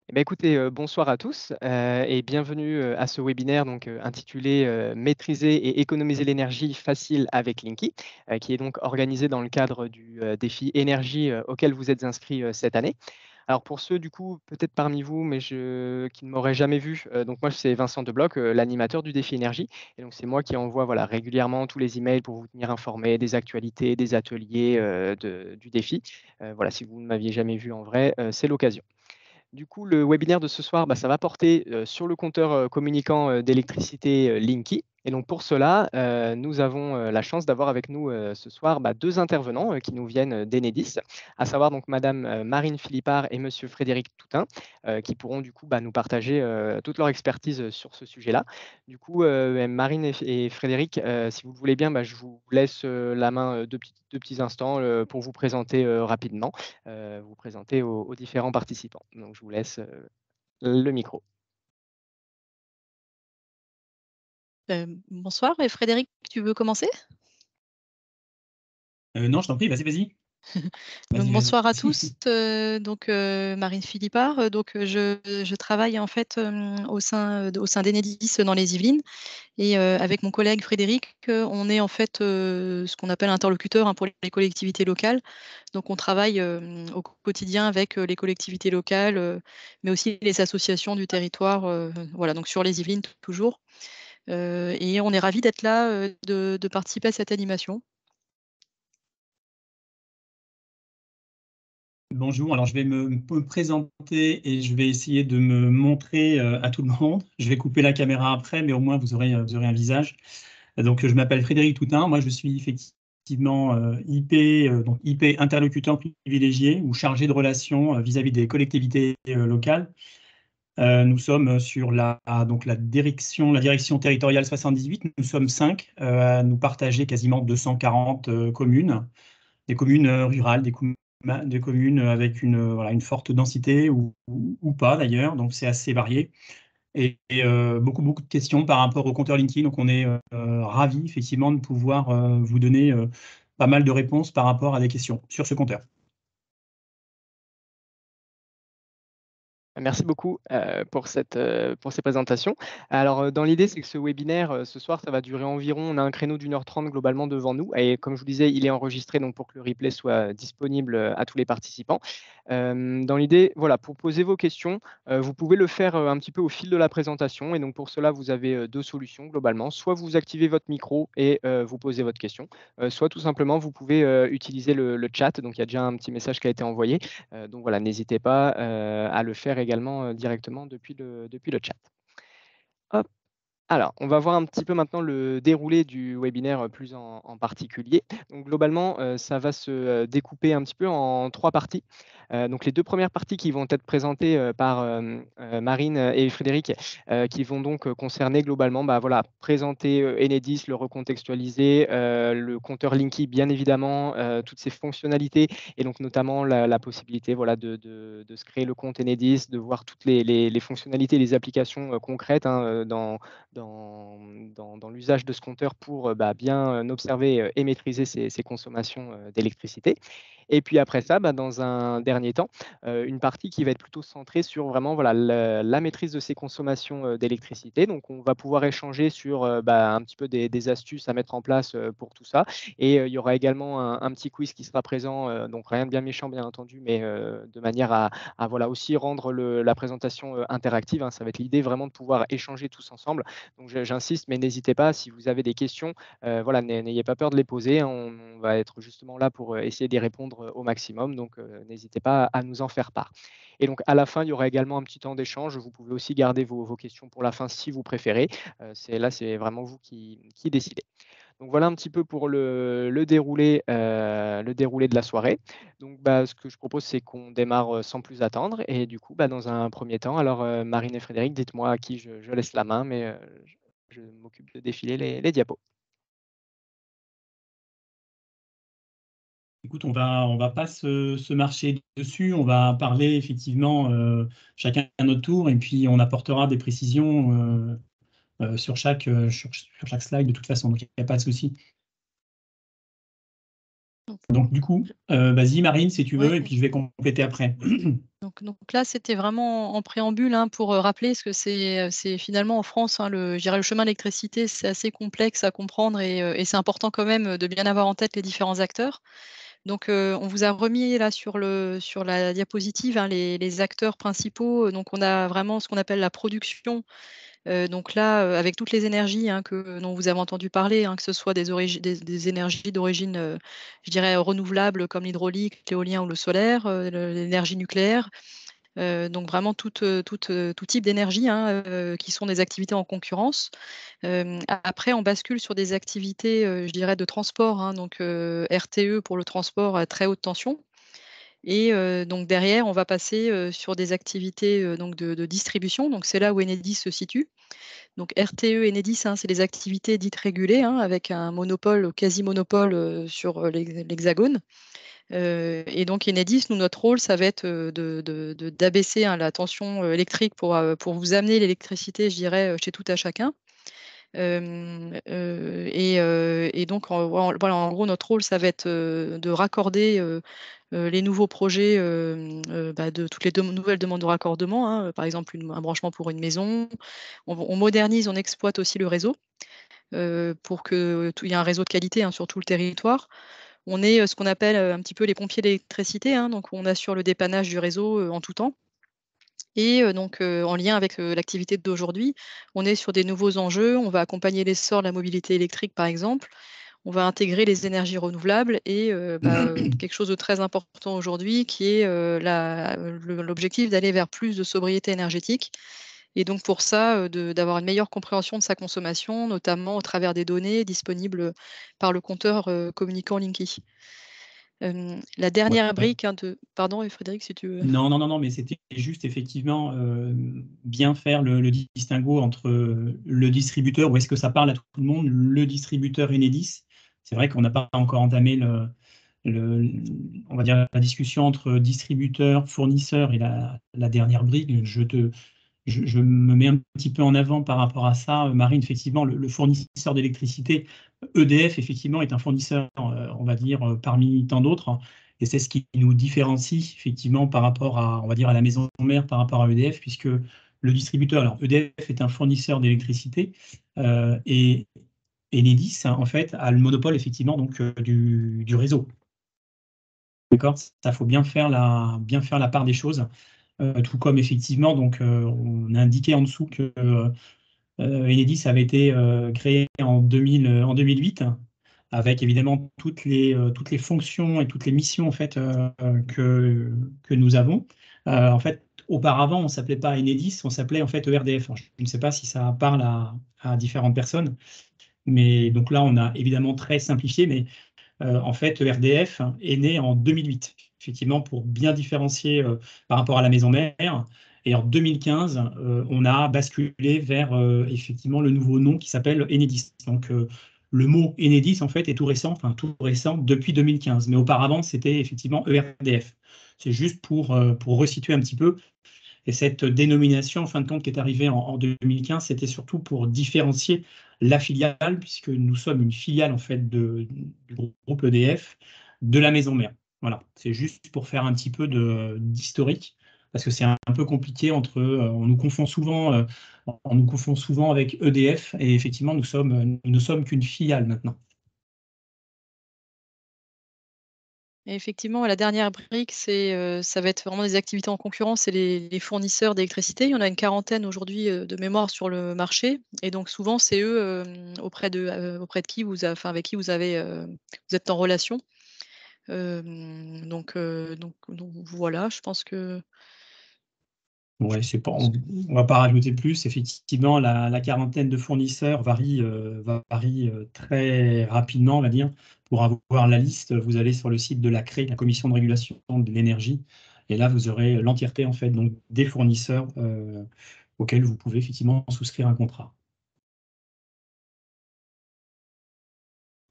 Eh ben, écoutez, bonsoir à tous, et bienvenue, à ce webinaire donc, intitulé, «Maîtriser et économiser l'énergie facile avec Linky», qui est donc organisé dans le cadre du, défi énergie, auquel vous êtes inscrits, cette année. Alors pour ceux du coup, peut-être parmi vous, qui ne m'auraient jamais vu, donc moi c'est Vincent Debloc, l'animateur du défi énergie et donc c'est moi qui envoie, voilà, régulièrement tous les emails pour vous tenir informés des actualités, des ateliers, du défi. Voilà, si vous ne m'aviez jamais vu en vrai, c'est l'occasion. Du coup, le webinaire de ce soir, ça va porter, sur le compteur, communicant, d'électricité, Linky et donc pour cela, nous avons, la chance d'avoir avec nous, ce soir, 2 intervenants, qui nous viennent, d'Enedis, à savoir donc madame, Marine Philippard et monsieur Frédéric Toutain, qui pourront du coup, nous partager, toute leur expertise, sur ce sujet-là. Du coup, Marine et Frédéric, si vous le voulez bien, je vous laisse, la main, 2 petits instants, pour vous présenter, rapidement vous présenter aux différents participants. Donc je vous laisse, le micro. Bonsoir et Frédéric, tu veux commencer? Non, je t'en prie, vas-y, vas-y. Donc Vas-y, vas-y. bonsoir à tous, Marine Philippard, je travaille en fait, au sein d'Enedis dans les Yvelines et avec mon collègue Frédéric, on est en fait, ce qu'on appelle interlocuteur, hein, pour les collectivités locales. Donc on travaille, au quotidien avec, les collectivités locales, mais aussi les associations du territoire, voilà, donc sur les Yvelines toujours, et on est ravis d'être là, de participer à cette animation. Bonjour, alors je vais me présenter et je vais essayer de me montrer à tout le monde. Je vais couper la caméra après, mais au moins vous aurez un visage. Donc je m'appelle Frédéric Toutain, moi je suis effectivement IP, donc IP interlocuteur privilégié ou chargé de relations vis-à-vis des collectivités locales. Nous sommes sur donc la direction territoriale 78. Nous sommes 5 à nous partager quasiment 240 communes, des communes rurales, des communes avec voilà, une forte densité ou pas d'ailleurs, donc c'est assez varié. Et beaucoup de questions par rapport au compteur Linky. Donc on est ravis effectivement de pouvoir vous donner pas mal de réponses par rapport à des questions sur ce compteur. Merci beaucoup, pour ces présentations. Alors, dans l'idée, c'est que ce webinaire, ce soir, ça va durer environ on a un créneau d'1 h 30 globalement devant nous et comme je vous disais, il est enregistré donc pour que le replay soit disponible, à tous les participants. Dans l'idée, voilà, pour poser vos questions, vous pouvez le faire, un petit peu au fil de la présentation et donc pour cela, vous avez, 2 solutions globalement. Soit vous activez votre micro et vous posez votre question, soit tout simplement vous pouvez, utiliser le chat. Donc il y a déjà un petit message qui a été envoyé. Donc voilà, n'hésitez pas, à le faire également, directement depuis le chat. Hop. Alors, on va voir un petit peu maintenant le déroulé du webinaire, plus en particulier. Donc globalement, ça va se, découper un petit peu en 3 parties. Donc les 2 premières parties qui vont être présentées, par, Marine, et Frédéric, qui vont donc, concerner globalement, voilà, présenter, Enedis, le recontextualiser, le compteur Linky bien évidemment, toutes ses fonctionnalités et donc notamment la possibilité, voilà, de se créer le compte Enedis, de voir toutes les fonctionnalités, les applications, concrètes, hein, dans l'usage de ce compteur pour, bien, observer, et maîtriser ses consommations, d'électricité. Et puis après ça, dans un dernier temps, une partie qui va être plutôt centrée sur vraiment, voilà, la maîtrise de ses consommations, d'électricité. Donc on va pouvoir échanger sur, un petit peu des astuces à mettre en place, pour tout ça et il y aura également un petit quiz qui sera présent, donc rien de bien méchant bien entendu, mais de manière à voilà aussi rendre la présentation, interactive, hein. Ça va être l'idée vraiment de pouvoir échanger tous ensemble. Donc j'insiste, mais n'hésitez pas si vous avez des questions, voilà, n'ayez pas peur de les poser, hein. On va être justement là pour, essayer d'y répondre, au maximum, donc n'hésitez pas à nous en faire part. Et donc à la fin, il y aura également un petit temps d'échange. Vous pouvez aussi garder vos questions pour la fin si vous préférez. C'est vraiment vous qui décidez. Donc voilà un petit peu pour le déroulé de la soirée. Donc ce que je propose, c'est qu'on démarre, sans plus attendre et du coup, dans un premier temps, alors, Marine et Frédéric, dites-moi à qui je laisse la main, mais, je m'occupe de défiler les diapos. Écoute, on va pas se marcher dessus, on va parler effectivement chacun à notre tour et puis on apportera des précisions sur chaque slide de toute façon, donc il n'y a pas de souci. Donc, du coup, vas-y, Marine, si tu veux, Ouais. et puis je vais compléter après. Donc là, c'était vraiment en préambule pour rappeler ce que c'est finalement en France, je dirais le chemin de l'électricité, c'est assez complexe à comprendre et c'est important quand même de bien avoir en tête les différents acteurs. Donc, on vous a remis là sur la diapositive les acteurs principaux. Donc, on a vraiment ce qu'on appelle la production. Donc là, avec toutes les énergies dont vous avez entendu parler, que ce soit des énergies d'origine, je dirais, renouvelable comme l'hydraulique, l'éolien ou le solaire, l'énergie nucléaire. Donc vraiment tout type d'énergie qui sont des activités en concurrence. Après, on bascule sur des activités, je dirais, de transport, donc RTE pour le transport à très haute tension. Et donc derrière, on va passer sur des activités donc de distribution. Donc c'est là où Enedis se situe. Donc RTE, Enedis, c'est des activités dites régulées, avec un monopole, quasi-monopole sur l'Hexagone. Et donc Enedis, nous, notre rôle, ça va être d'abaisser la tension électrique pour vous amener l'électricité, je dirais, chez tout à chacun. Et donc, voilà, en gros, notre rôle, ça va être de raccorder les nouveaux projets de toutes les nouvelles demandes de raccordement, par exemple un branchement pour une maison. On modernise, on exploite aussi le réseau pour qu'il y ait un réseau de qualité sur tout le territoire. On est ce qu'on appelle un petit peu les pompiers d'électricité, donc on assure le dépannage du réseau en tout temps. Et donc en lien avec l'activité d'aujourd'hui, on est sur des nouveaux enjeux. On va accompagner l'essor de la mobilité électrique, par exemple. On va intégrer les énergies renouvelables et quelque chose de très important aujourd'hui qui est l'objectif d'aller vers plus de sobriété énergétique. Et donc pour ça, d'avoir une meilleure compréhension de sa consommation, notamment au travers des données disponibles par le compteur communicant Linky. La dernière Ouais. brique Pardon, Frédéric, si tu veux. Non, mais c'était juste effectivement bien faire le distinguo entre le distributeur, où est-ce que ça parle à tout le monde, le distributeur Enedis. C'est vrai qu'on n'a pas encore entamé on va dire la discussion entre distributeur, fournisseur et la dernière brique. Je me mets un petit peu en avant par rapport à ça. Marine, effectivement, le fournisseur d'électricité, EDF, effectivement, est un fournisseur, on va dire, parmi tant d'autres, hein. Et c'est ce qui nous différencie, effectivement, par rapport à, on va dire, à la maison mère, par rapport à EDF, puisque le distributeur, alors EDF est un fournisseur d'électricité, et Enedis, en fait, a le monopole, effectivement, donc, du réseau. D'accord? Ça, faut bien faire la part des choses. Tout comme effectivement, donc, on a indiqué en dessous que Enedis avait été créé en 2008, avec évidemment toutes les fonctions et toutes les missions en fait, que nous avons. En fait, auparavant, on ne s'appelait pas Enedis, on s'appelait en fait ERDF. Je ne sais pas si ça parle à différentes personnes, mais donc là, on a évidemment très simplifié, mais en fait, ERDF est né en 2008, effectivement, pour bien différencier par rapport à la maison mère. Et en 2015, on a basculé vers effectivement le nouveau nom qui s'appelle Enedis. Donc, le mot Enedis, en fait, est tout récent depuis 2015. Mais auparavant, c'était effectivement ERDF. C'est juste pour resituer un petit peu. Et cette dénomination, en fin de compte, qui est arrivée en 2015, c'était surtout pour différencier la filiale, puisque nous sommes une filiale en fait du groupe EDF, de la maison mère. Voilà, c'est juste pour faire un petit peu d'historique, parce que c'est un peu compliqué on nous confond souvent avec EDF, et effectivement, nous ne sommes qu'une filiale maintenant. Et effectivement, la dernière brique, ça va être vraiment des activités en concurrence, c'est les fournisseurs d'électricité. Il y en a une quarantaine aujourd'hui de mémoire sur le marché. Et donc souvent, c'est eux auprès de qui avec qui vous êtes en relation. Donc voilà, je pense que. Ouais, on ne va pas rajouter plus. Effectivement, la quarantaine de fournisseurs varie très rapidement, on va dire. Pour avoir la liste, vous allez sur le site de la CRE, la Commission de régulation de l'énergie, et là, vous aurez l'entièreté en fait, donc, des fournisseurs auxquels vous pouvez effectivement souscrire un contrat.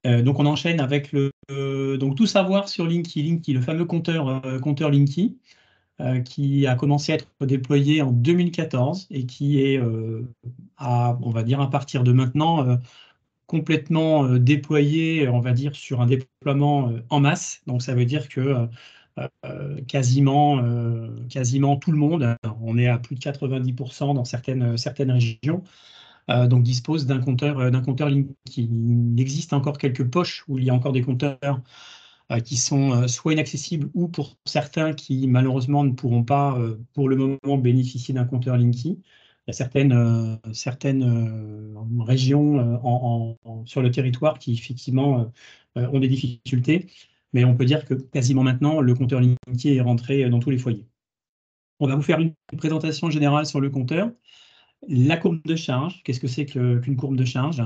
Donc, on enchaîne avec donc tout savoir sur Linky, le fameux compteur Linky. Qui a commencé à être déployé en 2014 et qui est, on va dire à partir de maintenant, complètement déployé, on va dire, sur un déploiement en masse. Donc, ça veut dire que quasiment tout le monde, on est à plus de 90% dans certaines régions, donc dispose d'un compteur Linky. Il existe encore quelques poches où il y a encore des compteurs qui sont soit inaccessibles ou pour certains qui malheureusement ne pourront pas pour le moment bénéficier d'un compteur Linky. Il y a certaines régions sur le territoire qui effectivement ont des difficultés, mais on peut dire que quasiment maintenant le compteur Linky est rentré dans tous les foyers. On va vous faire une présentation générale sur le compteur. La courbe de charge, qu'est-ce que c'est qu'une courbe de charge?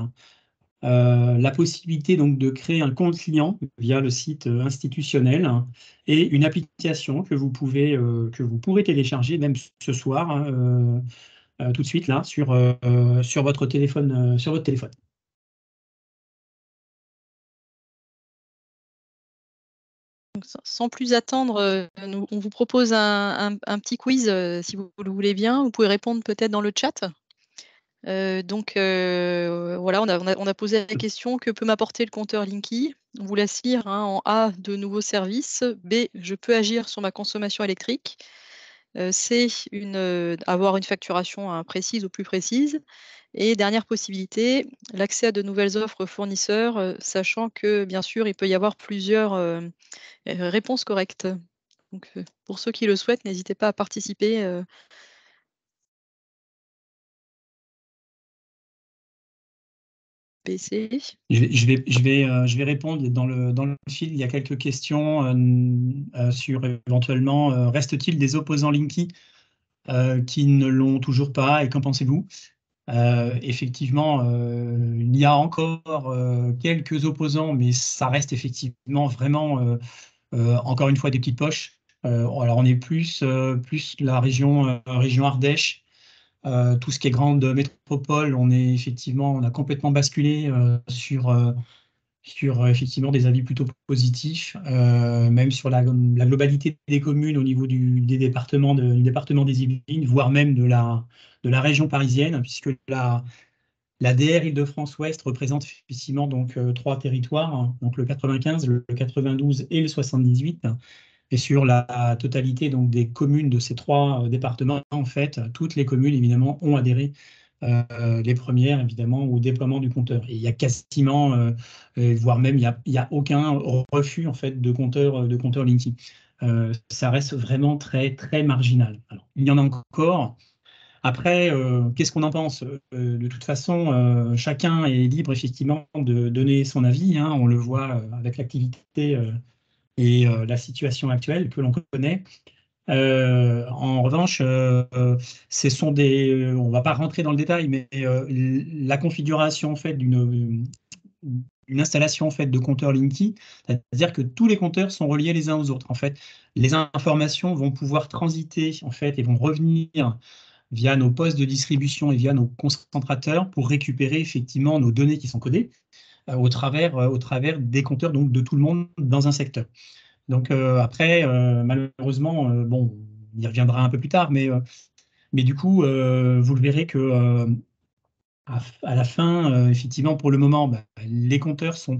La possibilité donc de créer un compte client via le site institutionnel, et une application que vous pourrez télécharger même ce soir, tout de suite là sur votre téléphone. Donc, sans plus attendre, on vous propose un petit quiz, si vous le voulez bien. Vous pouvez répondre peut-être dans le chat. Voilà, on a posé la question: que peut m'apporter le compteur Linky? On vous laisse lire, hein, en A, de nouveaux services. B, je peux agir sur ma consommation électrique. C, avoir une facturation, hein, précise ou plus précise. Et dernière possibilité, l'accès à de nouvelles offres fournisseurs, sachant que bien sûr, il peut y avoir plusieurs réponses correctes. Donc, pour ceux qui le souhaitent, n'hésitez pas à participer. PC. Je vais répondre dans le fil. Il y a quelques questions sur éventuellement reste-t-il des opposants Linky qui ne l'ont toujours pas, et qu'en pensez-vous? Effectivement, il y a encore quelques opposants, mais ça reste effectivement vraiment, encore une fois, des petites poches. Alors, on est plus la région Ardèche, tout ce qui est grande métropole. On a complètement basculé sur effectivement des avis plutôt positifs, même sur la globalité des communes au niveau du département des Yvelines, voire même de la région parisienne, puisque la DR Île-de-France-Ouest représente effectivement donc trois territoires, hein, donc le 95, le 92 et le 78. Et sur la totalité donc des communes de ces trois départements, en fait, toutes les communes évidemment ont adhéré, les premières évidemment, au déploiement du compteur. Et il y a quasiment, voire même il y a aucun refus en fait de compteur Linky. Ça reste vraiment très très marginal. Alors, il y en a encore. Après, qu'est-ce qu'on en pense? De toute façon, chacun est libre effectivement de donner son avis, hein. On le voit avec l'activité et la situation actuelle que l'on connaît. En revanche, on va pas rentrer dans le détail, mais la configuration en fait d'une installation en fait de compteurs Linky, c'est-à-dire que tous les compteurs sont reliés les uns aux autres. En fait, les informations vont pouvoir transiter en fait et vont revenir via nos postes de distribution et via nos concentrateurs pour récupérer effectivement nos données qui sont codées au travers des compteurs donc de tout le monde dans un secteur. Donc après, malheureusement, bon, on y reviendra un peu plus tard, mais du coup, vous le verrez que à la fin, effectivement, pour le moment, bah, les compteurs sont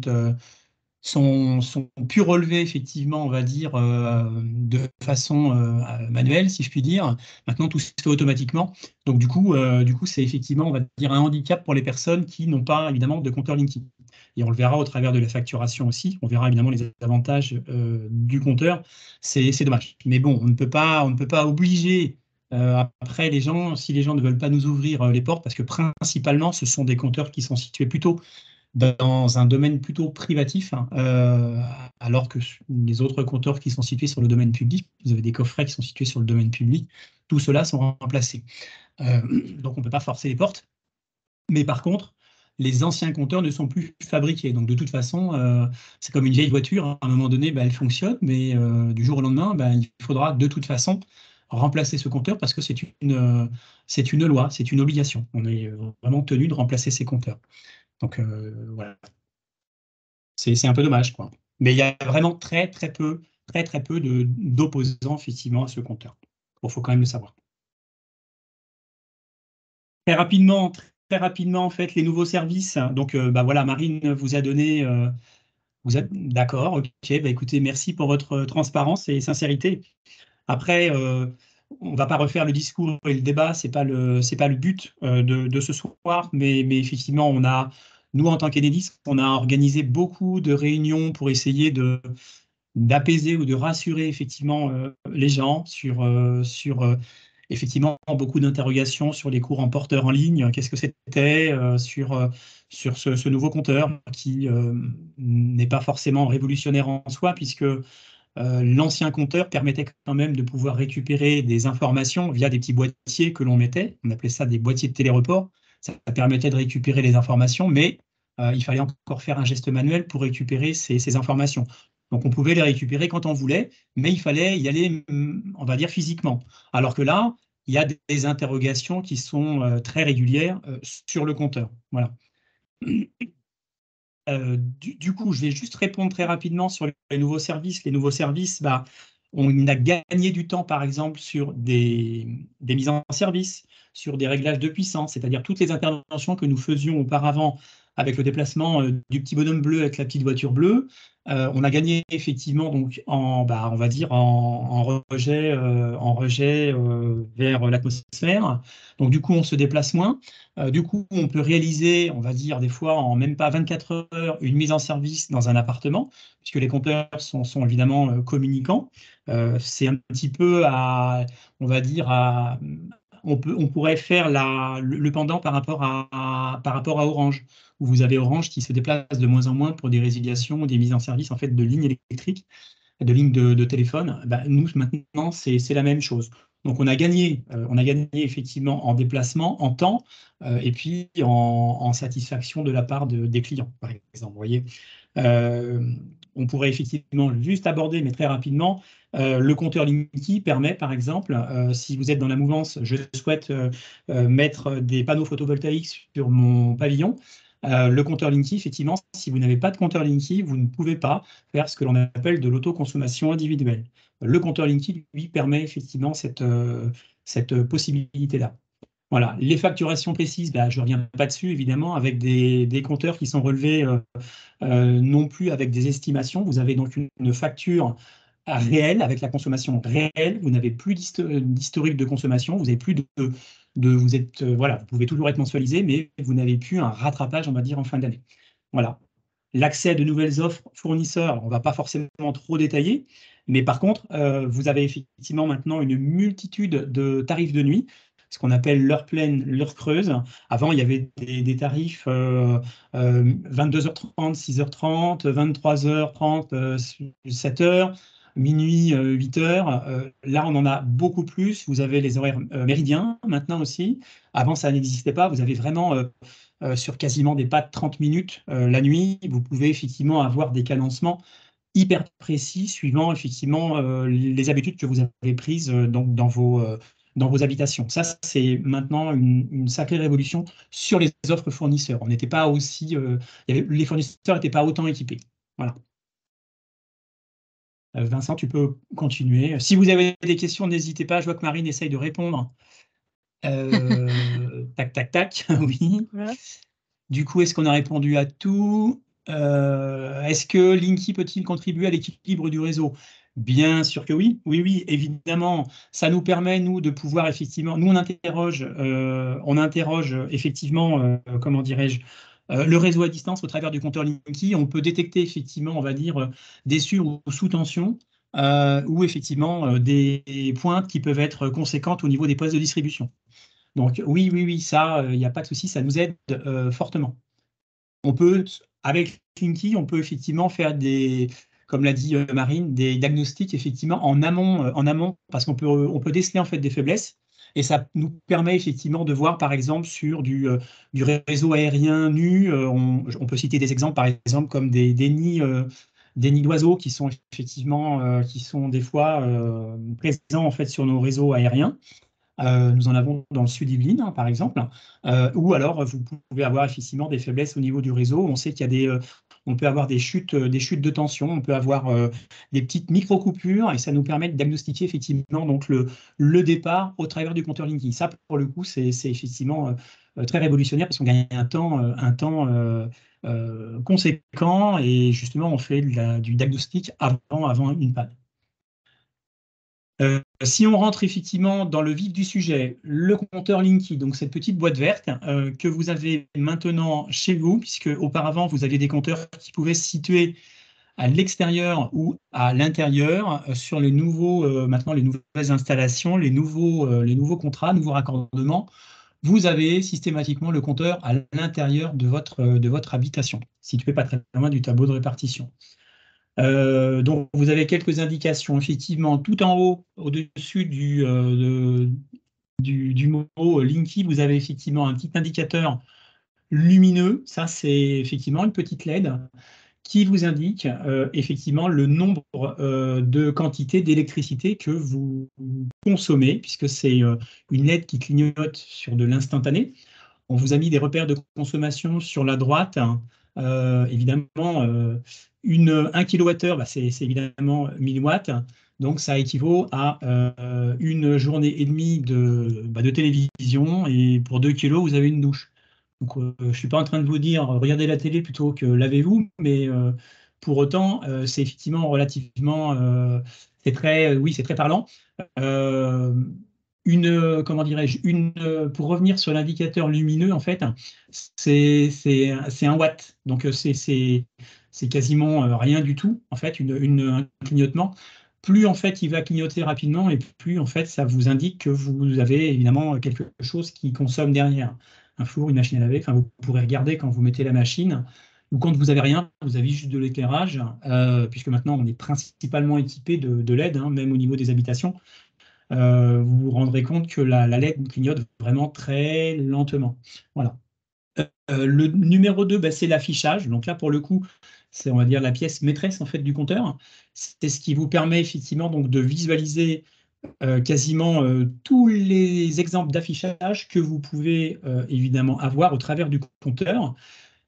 plus relevés, effectivement, on va dire, de façon manuelle, si je puis dire. Maintenant, tout se fait automatiquement. Donc, du coup, c'est effectivement, on va dire, un handicap pour les personnes qui n'ont pas, évidemment, de compteur Linky. Et on le verra au travers de la facturation aussi. On verra évidemment les avantages du compteur. C'est dommage. Mais bon, on ne peut pas obliger après les gens, si les gens ne veulent pas nous ouvrir les portes, parce que principalement, ce sont des compteurs qui sont situés plutôt dans un domaine plutôt privatif, hein, alors que les autres compteurs qui sont situés sur le domaine public, vous avez des coffrets qui sont situés sur le domaine public, tout cela sont remplacés. Donc on ne peut pas forcer les portes. Mais par contre, les anciens compteurs ne sont plus fabriqués. Donc de toute façon, c'est comme une vieille voiture, hein. À un moment donné, bah, elle fonctionne, mais du jour au lendemain, bah, il faudra de toute façon remplacer ce compteur parce que c'est une loi, c'est une obligation. On est vraiment tenu de remplacer ces compteurs. Donc voilà, c'est un peu dommage, quoi. Mais il y a vraiment très très peu d'opposants effectivement à ce compteur. Bon, faut quand même le savoir. Très rapidement, très rapidement en fait les nouveaux services. Donc, bah, voilà, Marine vous a donné. Vous êtes d'accord, ok. Bah, écoutez, merci pour votre transparence et sincérité. Après, on ne va pas refaire le discours et le débat, c'est pas le but de ce soir, mais effectivement, nous en tant qu'Enedis, on a organisé beaucoup de réunions pour essayer d'apaiser ou de rassurer effectivement les gens sur effectivement beaucoup d'interrogations sur les cours en porteur en ligne, qu'est-ce que c'était, sur ce nouveau compteur qui n'est pas forcément révolutionnaire en soi, puisque l'ancien compteur permettait quand même de pouvoir récupérer des informations via des petits boîtiers que l'on mettait. On appelait ça des boîtiers de téléreport. Ça permettait de récupérer les informations, mais il fallait encore faire un geste manuel pour récupérer ces informations. Donc on pouvait les récupérer quand on voulait, mais il fallait y aller, on va dire, physiquement. Alors que là, il y a des interrogations qui sont très régulières sur le compteur. Voilà. Du coup, je vais juste répondre très rapidement sur les nouveaux services. Les nouveaux services, bah, on a gagné du temps, par exemple, sur des mises en service, sur des réglages de puissance, c'est-à-dire toutes les interventions que nous faisions auparavant avec le déplacement du petit bonhomme bleu avec la petite voiture bleue. On a gagné effectivement donc on va dire en rejet vers l'atmosphère. Donc du coup, on se déplace moins. Du coup, on peut réaliser, on va dire, des fois en même pas 24 heures, une mise en service dans un appartement, puisque les compteurs sont évidemment communicants. C'est un petit peu on va dire, on pourrait faire le pendant par rapport à Orange, où vous avez Orange qui se déplace de moins en moins pour des résiliations ou des mises en service en fait, de lignes électriques, de lignes de téléphone. Bah, nous, maintenant, c'est la même chose. Donc, on a gagné effectivement en déplacement, en temps, et puis en satisfaction de la part des clients, par exemple. Vous voyez, on pourrait effectivement juste aborder, mais très rapidement, le compteur Linky permet, par exemple, si vous êtes dans la mouvance, je souhaite mettre des panneaux photovoltaïques sur mon pavillon. Le compteur Linky, effectivement, si vous n'avez pas de compteur Linky, vous ne pouvez pas faire ce que l'on appelle de l'autoconsommation individuelle. Le compteur Linky, lui, permet effectivement cette possibilité-là. Voilà. Les facturations précises, bah, je ne reviens pas dessus, évidemment, avec des compteurs qui sont relevés non plus avec des estimations. Vous avez donc une facture réelle, avec la consommation réelle. Vous n'avez plus d'historique de consommation. Vous n'avez plus vous êtes, voilà, vous pouvez toujours être mensualisé, mais vous n'avez plus un rattrapage, on va dire, en fin d'année. Voilà. L'accès à de nouvelles offres fournisseurs, on ne va pas forcément trop détailler, mais par contre, vous avez effectivement maintenant une multitude de tarifs de nuit, ce qu'on appelle l'heure pleine, l'heure creuse. Avant, il y avait des tarifs 22h30, 6h30, 23h30, 7h, minuit, 8h. Là, on en a beaucoup plus. Vous avez les horaires méridiens maintenant aussi. Avant, ça n'existait pas. Vous avez vraiment sur quasiment des pas de 30 minutes la nuit. Vous pouvez effectivement avoir des cadencements hyper précis suivant effectivement les habitudes que vous avez prises donc dans vos habitations. Ça, c'est maintenant une sacrée révolution sur les offres fournisseurs. On n'était pas aussi, les fournisseurs n'étaient pas autant équipés. Voilà. Vincent, tu peux continuer. Si vous avez des questions, n'hésitez pas. Je vois que Marine essaye de répondre. Tac, tac, tac. Oui. Voilà. Du coup, est-ce qu'on a répondu à tout? Est-ce que Linky peut-il contribuer à l'équilibre du réseau? Bien sûr que oui. Oui, oui, évidemment. Ça nous permet, nous, de pouvoir effectivement. Nous, on interroge effectivement, comment dirais-je, le réseau à distance au travers du compteur Linky. On peut détecter effectivement, on va dire, des sur- ou sous-tensions. Ou effectivement des pointes qui peuvent être conséquentes au niveau des postes de distribution. Donc oui, oui, oui, ça, il n'y a pas de souci, ça nous aide fortement. On peut, avec Linky, on peut effectivement faire comme l'a dit Marine, des diagnostics effectivement en amont parce on peut déceler en fait des faiblesses. Et ça nous permet effectivement de voir, par exemple, sur du réseau aérien nu, on peut citer des exemples, par exemple, comme des nids d'oiseaux qui sont effectivement, qui sont des fois présents en fait sur nos réseaux aériens. Nous en avons dans le sud Yvelines, hein, par exemple. Ou alors, vous pouvez avoir effectivement des faiblesses au niveau du réseau. On sait qu'il y a on peut avoir des chutes de tension, on peut avoir des petites micro-coupures, et ça nous permet de diagnostiquer effectivement donc le départ au travers du compteur Linky. Ça, pour le coup, c'est effectivement très révolutionnaire parce qu'on gagne un temps conséquent et justement on fait du diagnostic avant une panne. Si on rentre effectivement dans le vif du sujet, le compteur Linky, donc cette petite boîte verte que vous avez maintenant chez vous, puisque auparavant vous aviez des compteurs qui pouvaient se situer à l'extérieur ou à l'intérieur sur maintenant les nouvelles installations, les nouveaux contrats, nouveaux raccordements. Vous avez systématiquement le compteur à l'intérieur de votre habitation, situé pas très loin du tableau de répartition. Donc, vous avez quelques indications. Effectivement, tout en haut, au-dessus du mot Linky, vous avez effectivement un petit indicateur lumineux. Ça, c'est effectivement une petite LED qui vous indique effectivement le nombre de quantités d'électricité que vous consommez, puisque c'est une LED qui clignote sur de l'instantané. On vous a mis des repères de consommation sur la droite. Évidemment, 1 kWh, bah, c'est évidemment 1000 watts. Donc, ça équivaut à une journée et demie de télévision. Et pour 2 kilos, vous avez une douche. Donc, je ne suis pas en train de vous dire regardez la télé plutôt que lavez-vous, mais pour autant, c'est effectivement relativement, c'est très parlant. Comment dirais-je, pour revenir sur l'indicateur lumineux, en fait, c'est 1 watt. Donc, c'est quasiment rien du tout, en fait, un clignotement. Plus, en fait, il va clignoter rapidement et plus, en fait, ça vous indique que vous avez évidemment quelque chose qui consomme derrière. Un four, une machine à laver. Enfin, vous pourrez regarder quand vous mettez la machine ou quand vous n'avez rien, vous avez juste de l'éclairage, puisque maintenant, on est principalement équipé de LED, hein, même au niveau des habitations. Vous vous rendrez compte que la LED clignote vraiment très lentement. Voilà. Le numéro 2, bah, c'est l'affichage. Donc là, pour le coup, c'est, on va dire, la pièce maîtresse en fait, du compteur. C'est ce qui vous permet effectivement donc, de visualiser quasiment tous les exemples d'affichage que vous pouvez évidemment avoir au travers du compteur.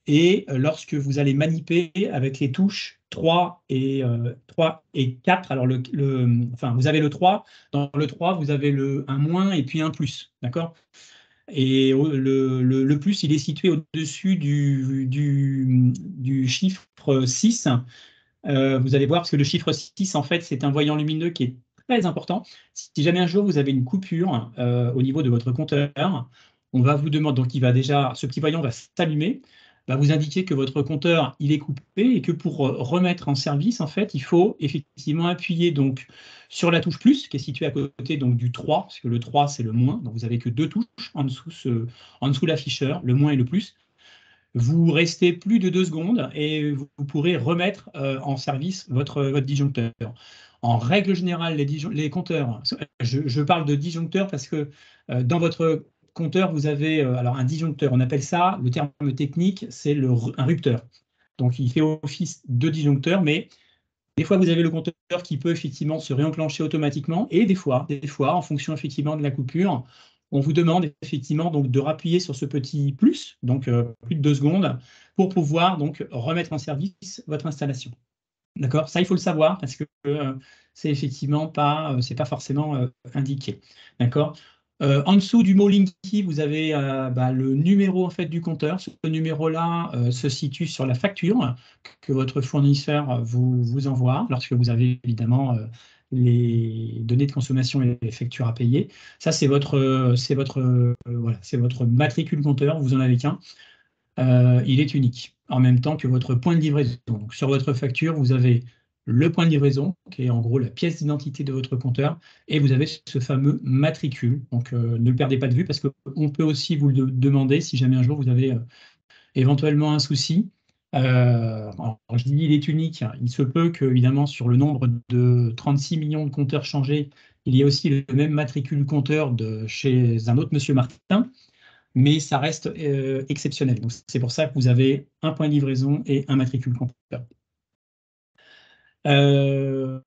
Et lorsque vous allez manipuler avec les touches 3 et 4, alors enfin, vous avez le 3, dans le 3, vous avez un moins et puis un plus, d'accord? Et le plus, il est situé au-dessus du chiffre 6. Vous allez voir, parce que le chiffre 6, en fait, c'est un voyant lumineux qui est très important. Si jamais un jour vous avez une coupure au niveau de votre compteur, on va vous demander, donc ce petit voyant va s'allumer, va vous indiquer que votre compteur il est coupé et que pour remettre en service, en fait, il faut effectivement appuyer donc sur la touche plus qui est située à côté donc du 3, parce que le 3 c'est le moins, donc vous n'avez que 2 touches en dessous l'afficheur, le moins et le plus. Vous restez plus de 2 secondes et vous pourrez remettre en service votre disjoncteur. En règle générale, les compteurs, je parle de disjoncteur parce que dans votre compteur, vous avez alors un disjoncteur, on appelle ça, le terme technique, c'est un rupteur. Donc il fait office de disjoncteur, mais des fois vous avez le compteur qui peut effectivement se réenclencher automatiquement et des fois, en fonction effectivement de la coupure, on vous demande effectivement donc de rappuyer sur ce petit plus, donc plus de 2 secondes, pour pouvoir donc remettre en service votre installation. D'accord? Ça, il faut le savoir parce que c'est effectivement c'est pas forcément indiqué. D'accord? En dessous du mot Linky, vous avez le numéro en fait du compteur. Ce numéro-là se situe sur la facture que votre fournisseur vous envoie lorsque vous avez évidemment les données de consommation et les factures à payer. Ça, c'est votre matricule compteur. Vous en avez qu'un. Il est unique, en même temps que votre point de livraison. Donc, sur votre facture, vous avez le point de livraison, qui est en gros la pièce d'identité de votre compteur, et vous avez ce fameux matricule. Donc, ne le perdez pas de vue, parce qu'on peut aussi vous le demander si jamais un jour vous avez éventuellement un souci. Je dis il est unique, il se peut que, évidemment, sur le nombre de 36 millions de compteurs changés, il y ait aussi le même matricule compteur chez un autre monsieur Martin, mais ça reste exceptionnel. Donc, c'est pour ça que vous avez un point de livraison et un matricule compteur. Les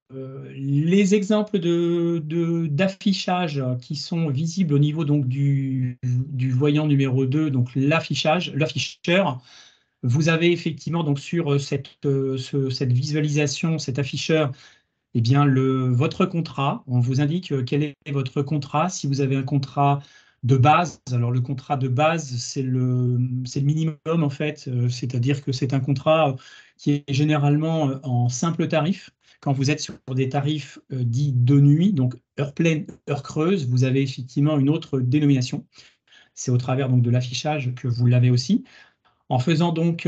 exemples d'affichage qui sont visibles au niveau donc, du voyant numéro 2, donc l'afficheur, vous avez effectivement donc, sur cette visualisation, cet afficheur, eh bien, votre contrat. On vous indique quel est votre contrat. Si vous avez un contrat de base. Alors le contrat de base, c'est le minimum en fait, c'est-à-dire que c'est un contrat qui est généralement en simple tarif. Quand vous êtes sur des tarifs dits de nuit, donc heure pleine, heure creuse, vous avez effectivement une autre dénomination. C'est au travers donc de l'affichage que vous l'avez aussi. En faisant donc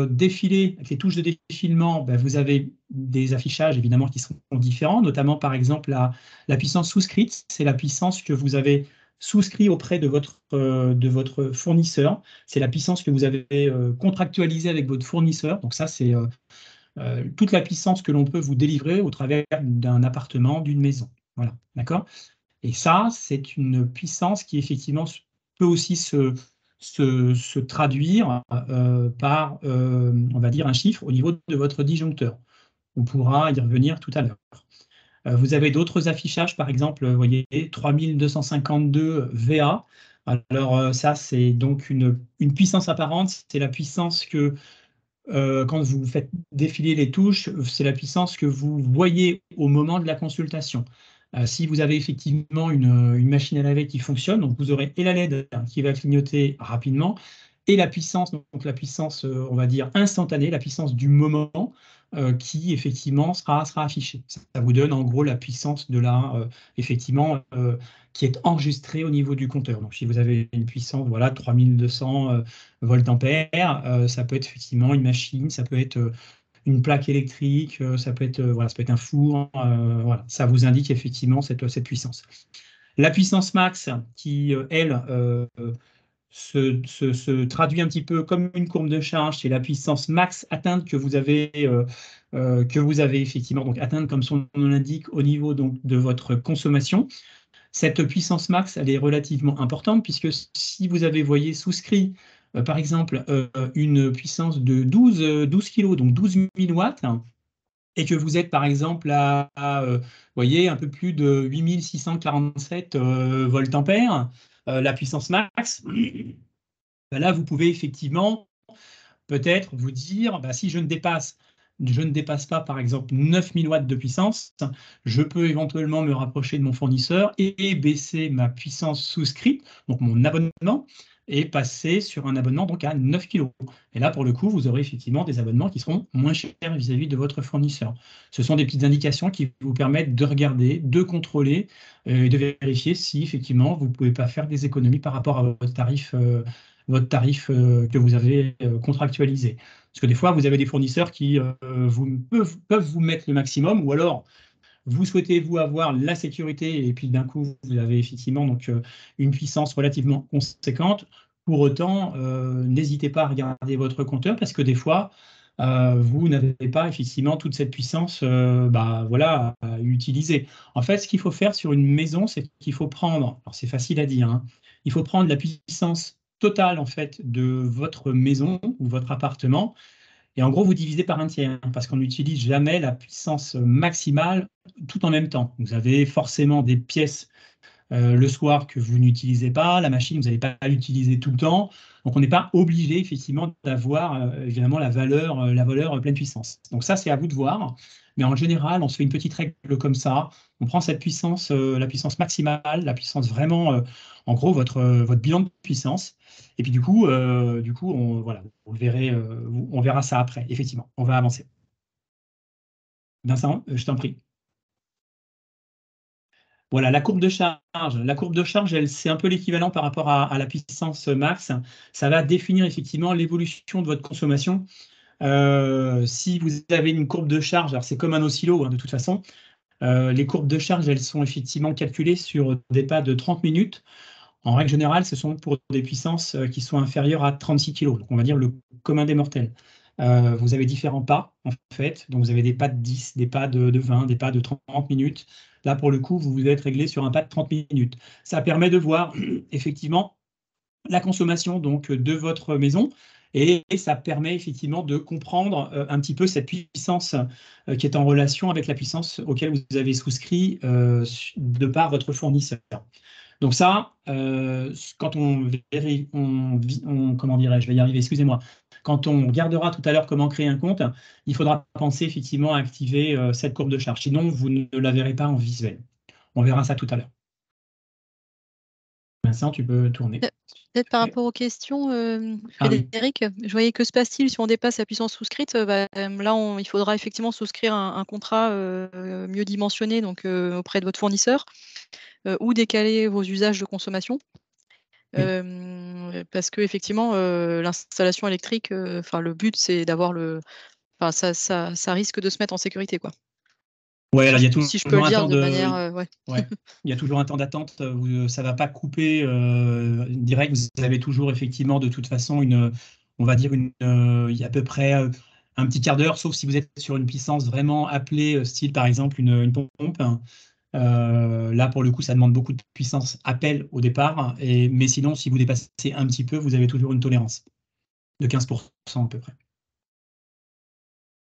défiler avec les touches de défilement, ben, vous avez des affichages évidemment qui seront différents, notamment par exemple la puissance souscrite, c'est la puissance que vous avez souscrit auprès de votre fournisseur, c'est la puissance que vous avez contractualisée avec votre fournisseur, donc ça c'est toute la puissance que l'on peut vous délivrer au travers d'un appartement, d'une maison. Voilà, d'accord? Et ça, c'est une puissance qui effectivement peut aussi se traduire par, on va dire, un chiffre au niveau de votre disjoncteur. On pourra y revenir tout à l'heure. Vous avez d'autres affichages, par exemple, vous voyez, 3252 VA. Alors ça, c'est donc une puissance apparente, c'est la puissance que, quand vous faites défiler les touches, c'est la puissance que vous voyez au moment de la consultation. Si vous avez effectivement une machine à laver qui fonctionne, donc vous aurez et la LED qui va clignoter rapidement, et la puissance, donc la puissance, on va dire, instantanée, la puissance du moment, qui effectivement sera affichée. Ça vous donne en gros la puissance de effectivement, qui est enregistrée au niveau du compteur. Donc si vous avez une puissance, voilà, 3200 volts ampères, ça peut être effectivement une machine, ça peut être une plaque électrique, ça peut être, voilà, ça peut être un four, voilà, ça vous indique effectivement cette puissance. La puissance max qui, elle, se traduit un petit peu comme une courbe de charge, c'est la puissance max atteinte que vous avez effectivement donc atteinte comme son nom l'indique au niveau donc de votre consommation. Cette puissance max, elle est relativement importante puisque si vous avez, voyez, souscrit par exemple une puissance de 12 kg, donc 12 000 watts, et que vous êtes par exemple voyez, un peu plus de 8647 volts ampères, la puissance max, ben là vous pouvez effectivement peut-être vous dire, bah, si je ne dépasse pas, par exemple, 9000 watts de puissance, je peux éventuellement me rapprocher de mon fournisseur et baisser ma puissance souscrite, donc mon abonnement, et passer sur un abonnement donc à 9 kg. Et là, pour le coup, vous aurez effectivement des abonnements qui seront moins chers vis-à-vis de votre fournisseur. Ce sont des petites indications qui vous permettent de regarder, de contrôler et de vérifier si effectivement vous ne pouvez pas faire des économies par rapport à votre tarif que vous avez contractualisé. Parce que des fois, vous avez des fournisseurs qui peuvent vous mettre le maximum, ou alors vous souhaitez vous avoir la sécurité et puis d'un coup, vous avez effectivement donc, une puissance relativement conséquente. Pour autant, n'hésitez pas à regarder votre compteur parce que des fois, vous n'avez pas effectivement toute cette puissance voilà, à utiliser. En fait, ce qu'il faut faire sur une maison, c'est qu'il faut prendre, alors c'est facile à dire, hein, il faut prendre la puissance totale en fait de votre maison ou votre appartement et en gros vous divisez par un tiers parce qu'on n'utilise jamais la puissance maximale tout en même temps. Vous avez forcément des pièces le soir que vous n'utilisez pas, la machine, vous n'allez pas l'utiliser tout le temps. Donc, on n'est pas obligé, effectivement, d'avoir évidemment la valeur pleine puissance. Donc, ça, c'est à vous de voir. Mais en général, on se fait une petite règle comme ça. On prend cette puissance, la puissance maximale, la puissance vraiment, en gros, votre bilan de puissance. Et puis, du coup, voilà, vous le verrez, on verra ça après. Effectivement, on va avancer. Vincent, je t'en prie. Voilà, la courbe de charge. La courbe de charge, c'est un peu l'équivalent par rapport à la puissance max. Ça va définir effectivement l'évolution de votre consommation. Si vous avez une courbe de charge, alors c'est comme un oscillo hein, de toute façon, les courbes de charge, elles sont effectivement calculées sur des pas de 30 minutes. En règle générale, ce sont pour des puissances qui sont inférieures à 36 kg, donc on va dire le commun des mortels. Vous avez différents pas, en fait. Donc, vous avez des pas de 10, des pas de 20, des pas de 30 minutes. Là, pour le coup, vous vous êtes réglé sur un pas de 30 minutes. Ça permet de voir, effectivement, la consommation donc, de votre maison. Et ça permet effectivement de comprendre un petit peu cette puissance qui est en relation avec la puissance auquel vous avez souscrit de par votre fournisseur. Donc ça, quand comment dirais-je, je vais y arriver, excusez-moi. Quand on regardera tout à l'heure comment créer un compte, il faudra penser effectivement à activer cette courbe de charge. Sinon, vous ne la verrez pas en visuel. On verra ça tout à l'heure. Vincent, tu peux tourner. Peut-être par rapport aux questions, Ah oui. Frédéric, je voyais que se passe-t-il si on dépasse la puissance souscrite? Là, il faudra effectivement souscrire un contrat mieux dimensionné donc auprès de votre fournisseur ou décaler vos usages de consommation. Oui. Parce qu'effectivement, l'installation électrique, le but, c'est d'avoir ça risque de se mettre en sécurité, quoi. Ouais, là, il y a Si je peux le toujours un dire temps de manière, ouais. ouais, il y a toujours un temps d'attente où ça va pas couper direct. Vous avez toujours effectivement de toute façon on va dire il y a à peu près un petit quart d'heure, sauf si vous êtes sur une puissance vraiment appelée, style par exemple une pompe. Là, pour le coup, ça demande beaucoup de puissance appel au départ, mais sinon, si vous dépassez un petit peu, vous avez toujours une tolérance de 15% à peu près.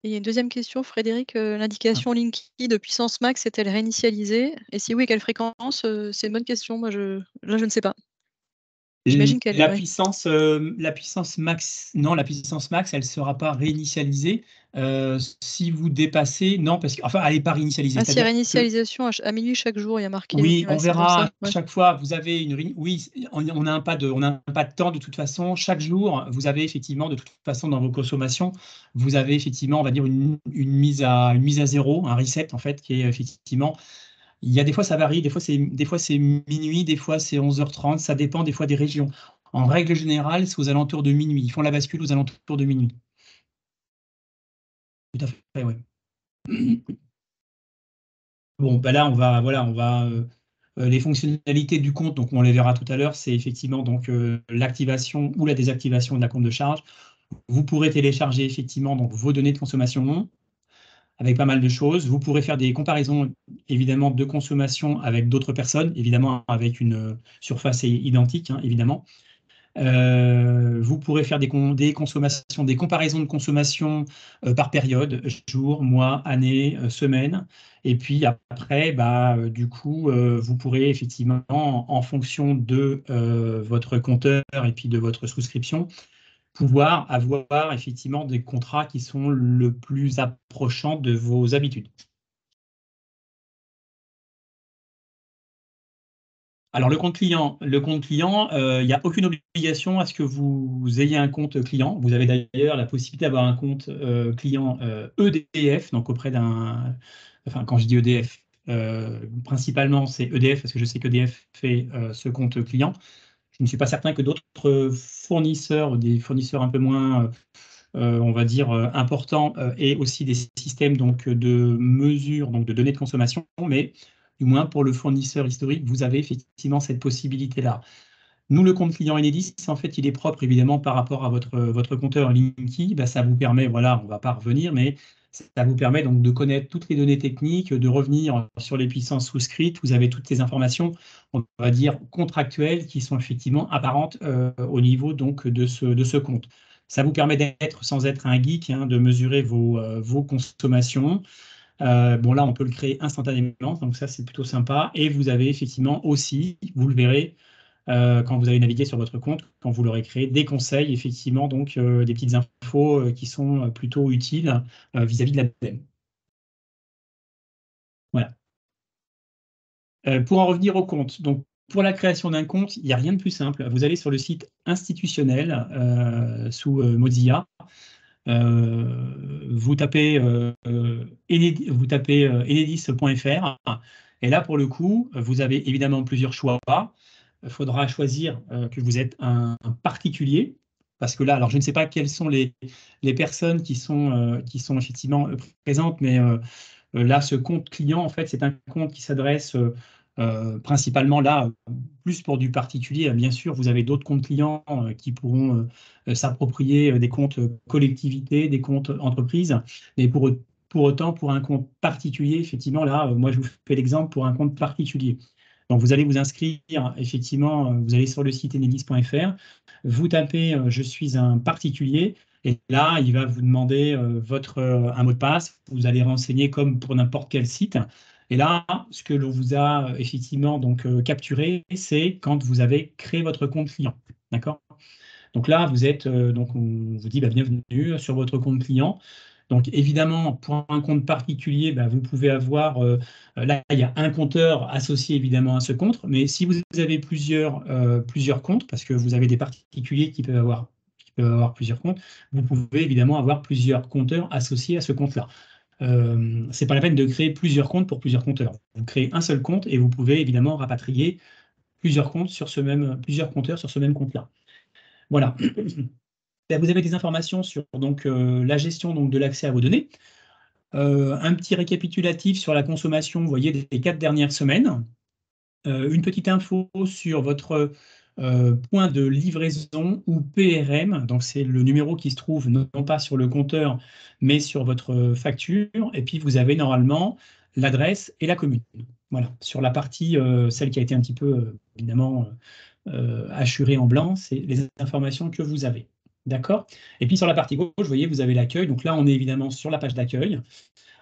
Et il y a une deuxième question, Frédéric, l'indication Linky de puissance max est-elle réinitialisée? Et si oui, quelle fréquence? C'est une bonne question. Moi, je ne sais pas. J'imagine qu'elle La ouais. puissance max, non, la puissance max, elle ne sera pas réinitialisée. Si vous dépassez, non, parce que, enfin, elle n'est pas réinitialisée. Ah si, C'est-à-dire que réinitialisation à minuit chaque jour, il y a marqué. oui, on Ouais, c'est pour verra ça. à Ouais. chaque fois, vous avez oui, on a un pas de temps de toute façon. Chaque jour, vous avez effectivement de toute façon dans vos consommations, vous avez effectivement, on va dire une mise à zéro, un reset en fait, qui est effectivement. Il y a des fois ça varie, des fois c'est minuit, des fois c'est 11h30, ça dépend des fois des régions. En règle générale, c'est aux alentours de minuit. Ils font la bascule aux alentours de minuit. Tout à fait, oui. Bon, bah là, les fonctionnalités du compte, donc on les verra tout à l'heure, c'est effectivement donc l'activation ou la désactivation de la compte de charge. Vous pourrez télécharger effectivement donc vos données de consommation avec pas mal de choses. Vous pourrez faire des comparaisons évidemment de consommation avec d'autres personnes, évidemment avec une surface identique, hein, évidemment. Vous pourrez faire des consommations, des comparaisons de consommation par période, jour, mois, année, semaine. Et puis après, du coup, vous pourrez effectivement, en fonction de votre compteur et puis de votre souscription, pouvoir avoir effectivement des contrats qui sont le plus approchants de vos habitudes. Alors, le compte client, il n'y a aucune obligation à ce que vous ayez un compte client. Vous avez d'ailleurs la possibilité d'avoir un compte client EDF, donc auprès d'un. Enfin, quand je dis EDF, principalement c'est EDF, parce que je sais qu'EDF fait ce compte client. Je ne suis pas certain que d'autres fournisseurs, des fournisseurs un peu moins, on va dire, importants, aient aussi des systèmes donc, de mesure, donc de données de consommation, mais du moins pour le fournisseur historique, vous avez effectivement cette possibilité-là. Nous, le compte client Enedis, en fait, il est propre évidemment par rapport à votre compteur Linky. Ça vous permet, voilà, on ne va pas revenir, mais ça vous permet donc de connaître toutes les données techniques, de revenir sur les puissances souscrites. Vous avez toutes les informations, on va dire, contractuelles qui sont effectivement apparentes au niveau donc, de ce compte. Ça vous permet d'être, sans être un geek, hein, de mesurer vos consommations. Bon, là, on peut le créer instantanément, donc ça, c'est plutôt sympa. Et vous avez effectivement aussi, vous le verrez, quand vous allez naviguer sur votre compte, quand vous l'aurez créé, des conseils, effectivement, donc des petites infos qui sont plutôt utiles vis-à-vis de l'ADEME. Voilà. Pour en revenir au compte, donc pour la création d'un compte, il n'y a rien de plus simple. Vous allez sur le site institutionnel sous Mozilla. Vous tapez enedis.fr et là, pour le coup, vous avez évidemment plusieurs choix. Il faudra choisir que vous êtes un particulier, parce que là, alors je ne sais pas quelles sont les personnes qui sont effectivement présentes, mais là, ce compte client, en fait, c'est un compte qui s'adresse principalement là, plus pour du particulier. Bien sûr, vous avez d'autres comptes clients qui pourront s'approprier des comptes collectivités, des comptes entreprises, mais pour autant, pour un compte particulier, effectivement, là, moi, je vous fais l'exemple pour un compte particulier. Donc, vous allez vous inscrire, effectivement, vous allez sur le site enedis.fr, vous tapez je suis un particulier, et là, il va vous demander un mot de passe. Vous allez renseigner comme pour n'importe quel site. Et là, ce que l'on vous a effectivement donc capturé, c'est quand vous avez créé votre compte client. D'accord? Donc là, vous êtes, donc on vous dit bienvenue sur votre compte client. Donc évidemment, pour un compte particulier, vous pouvez avoir, là il y a un compteur associé évidemment à ce compte, mais si vous avez plusieurs comptes, parce que vous avez des particuliers qui peuvent avoir plusieurs comptes, vous pouvez évidemment avoir plusieurs compteurs associés à ce compte-là. C'est pas la peine de créer plusieurs comptes pour plusieurs compteurs. Vous créez un seul compte et vous pouvez évidemment rapatrier plusieurs compteurs sur ce même compte-là. Voilà. Vous avez des informations sur donc, la gestion donc, de l'accès à vos données. Un petit récapitulatif sur la consommation, vous voyez, des 4 dernières semaines. Une petite info sur votre point de livraison ou PRM. Donc, c'est le numéro qui se trouve non pas sur le compteur, mais sur votre facture. Et puis, vous avez normalement l'adresse et la commune. Voilà. Sur la partie, celle qui a été un petit peu, évidemment, hachurée en blanc, c'est les informations que vous avez. D'accord? Et puis, sur la partie gauche, vous voyez, vous avez l'accueil. Donc là, on est évidemment sur la page d'accueil.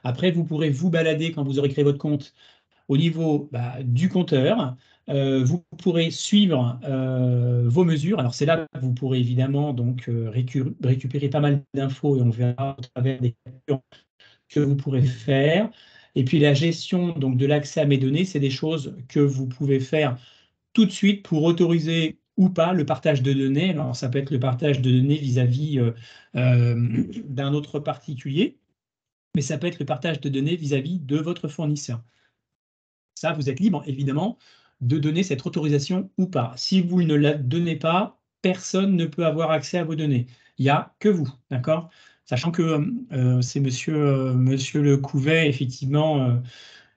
Après, vous pourrez vous balader quand vous aurez créé votre compte au niveau du compteur. Vous pourrez suivre vos mesures. Alors c'est là que vous pourrez évidemment donc, récupérer pas mal d'infos et on verra au travers des captures que vous pourrez faire. Et puis la gestion donc, de l'accès à mes données, c'est des choses que vous pouvez faire tout de suite pour autoriser ou pas le partage de données. Alors ça peut être le partage de données vis-à-vis d'un autre particulier, mais ça peut être le partage de données vis-à-vis de votre fournisseur. Ça, vous êtes libre, évidemment, de donner cette autorisation ou pas. Si vous ne la donnez pas, personne ne peut avoir accès à vos données. Il n'y a que vous, d'accord? Sachant que c'est monsieur Le Couvet, effectivement,